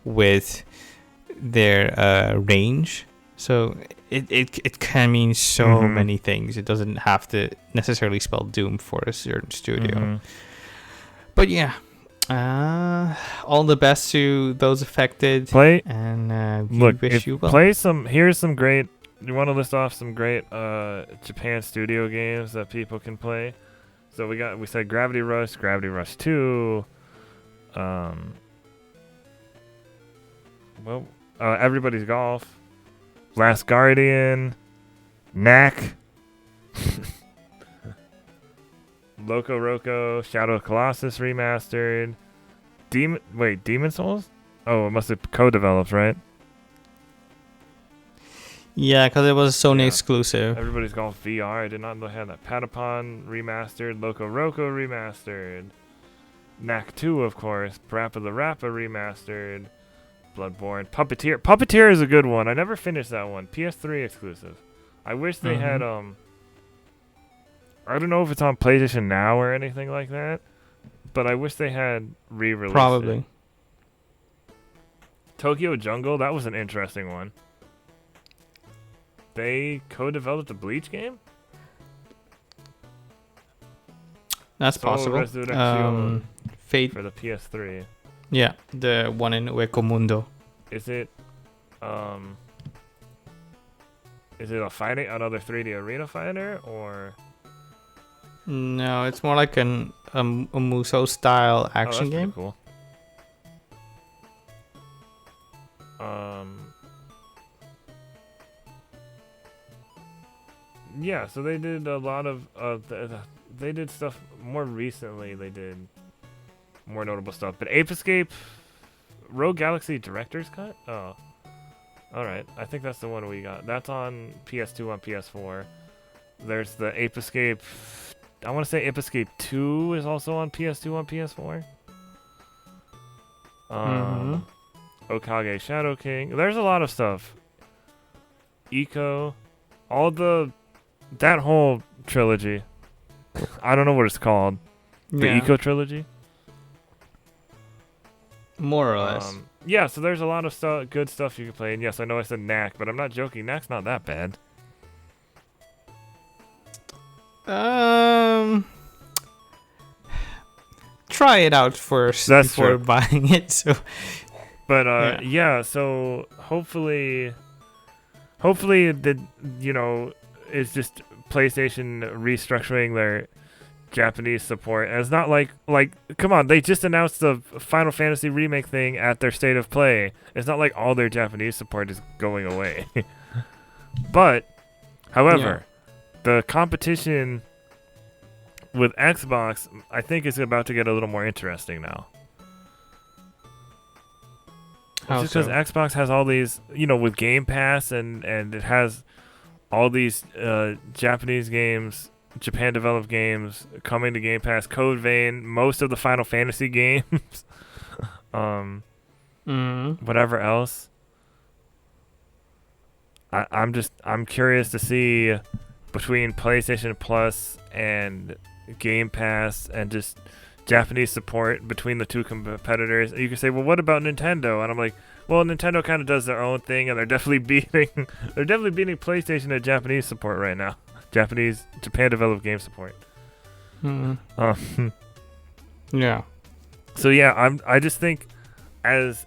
with their range. So it can mean so many things. It doesn't have to necessarily spell doom for a certain studio. But yeah, all the best to those affected. And wish you well. Play some. Here's some great. You want to list off some great Japan studio games that people can play? So we said Gravity Rush 2. Everybody's Golf. Last Guardian, Knack, Loco Roco, Shadow of Colossus remastered, Demon Souls? Oh, it must have co-developed, right? Yeah, because it was a Sony exclusive. Everybody's Golf VR. I did not know they had that. Patapon remastered, Loco Roco remastered, Knack 2, of course, Parappa the Rappa remastered, Bloodborne, Puppeteer. Puppeteer is a good one. I never finished that one. PS3 exclusive. I wish they had I don't know if it's on PlayStation Now or anything like that, but I wish they had re-released Probably. it. Tokyo Jungle, that was an interesting one. They co-developed a Bleach game? That's possible. Fate for the PS3. Yeah, the one in Ueco Mundo. Is it a fighting, another 3D arena fighter, or? No, it's more like a Muso style action game. Cool. Yeah, so they did a lot of they did stuff more recently. They did more notable stuff, but Ape Escape, Rogue Galaxy Director's Cut. Oh, all right. I think that's the one we got. That's on PS2 on PS4. There's the Ape Escape. I want to say Ape Escape 2 is also on PS2 on PS4. Okage Shadow King. There's a lot of stuff. Eco, that whole trilogy. I don't know what it's called. The Eco trilogy. More or less. Yeah, so there's a lot of good stuff you can play. And yes, I know I said Knack, but I'm not joking. Knack's not that bad. Try it out first before buying it. So, but yeah. So hopefully it's just PlayStation restructuring their Japanese support. And it's not like come on, they just announced the Final Fantasy remake thing at their State of Play. It's not like all their Japanese support is going away. But however, the competition with Xbox, I think, is about to get a little more interesting now. Just because Xbox has all these, with Game Pass and it has all these Japanese games, Japan-developed games coming to Game Pass. Code Vein, most of the Final Fantasy games, whatever else. I'm curious to see between PlayStation Plus and Game Pass and just Japanese support between the two competitors. You can say, well, what about Nintendo? And I'm like, well, Nintendo kind of does their own thing, and they're definitely beating PlayStation at Japanese support right now. Japan-developed game support. Yeah. So yeah, I just think, as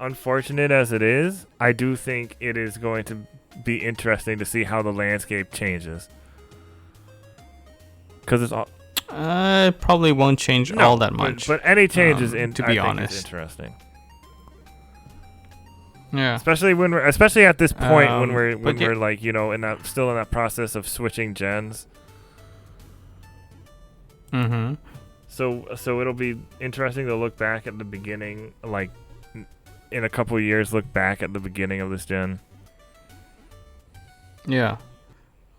unfortunate as it is, I do think it is going to be interesting to see how the landscape changes. Because it's all. It probably won't change all that much. But any changes, to be honest, is interesting. Yeah. Especially at this point when we're like, still in that process of switching gens. Mm-hmm. So it'll be interesting to look back at the beginning, like in a couple of years, look back at the beginning of this gen. Yeah.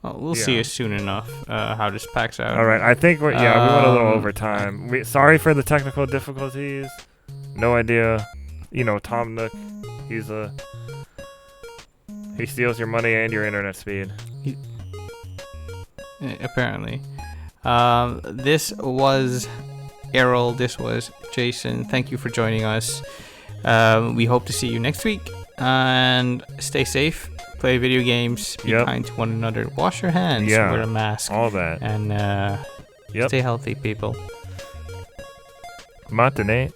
Well, we'll see it soon enough how this packs out. All right, I think we went a little over time. Sorry for the technical difficulties. No idea. Tom Nook, he steals your money and your internet speed. Apparently. This was Erroll. This was Jason. Thank you for joining us. We hope to see you next week. And stay safe. Play video games. Be kind to one another. Wash your hands. Wear a mask. All that. And stay healthy, people. Matinee.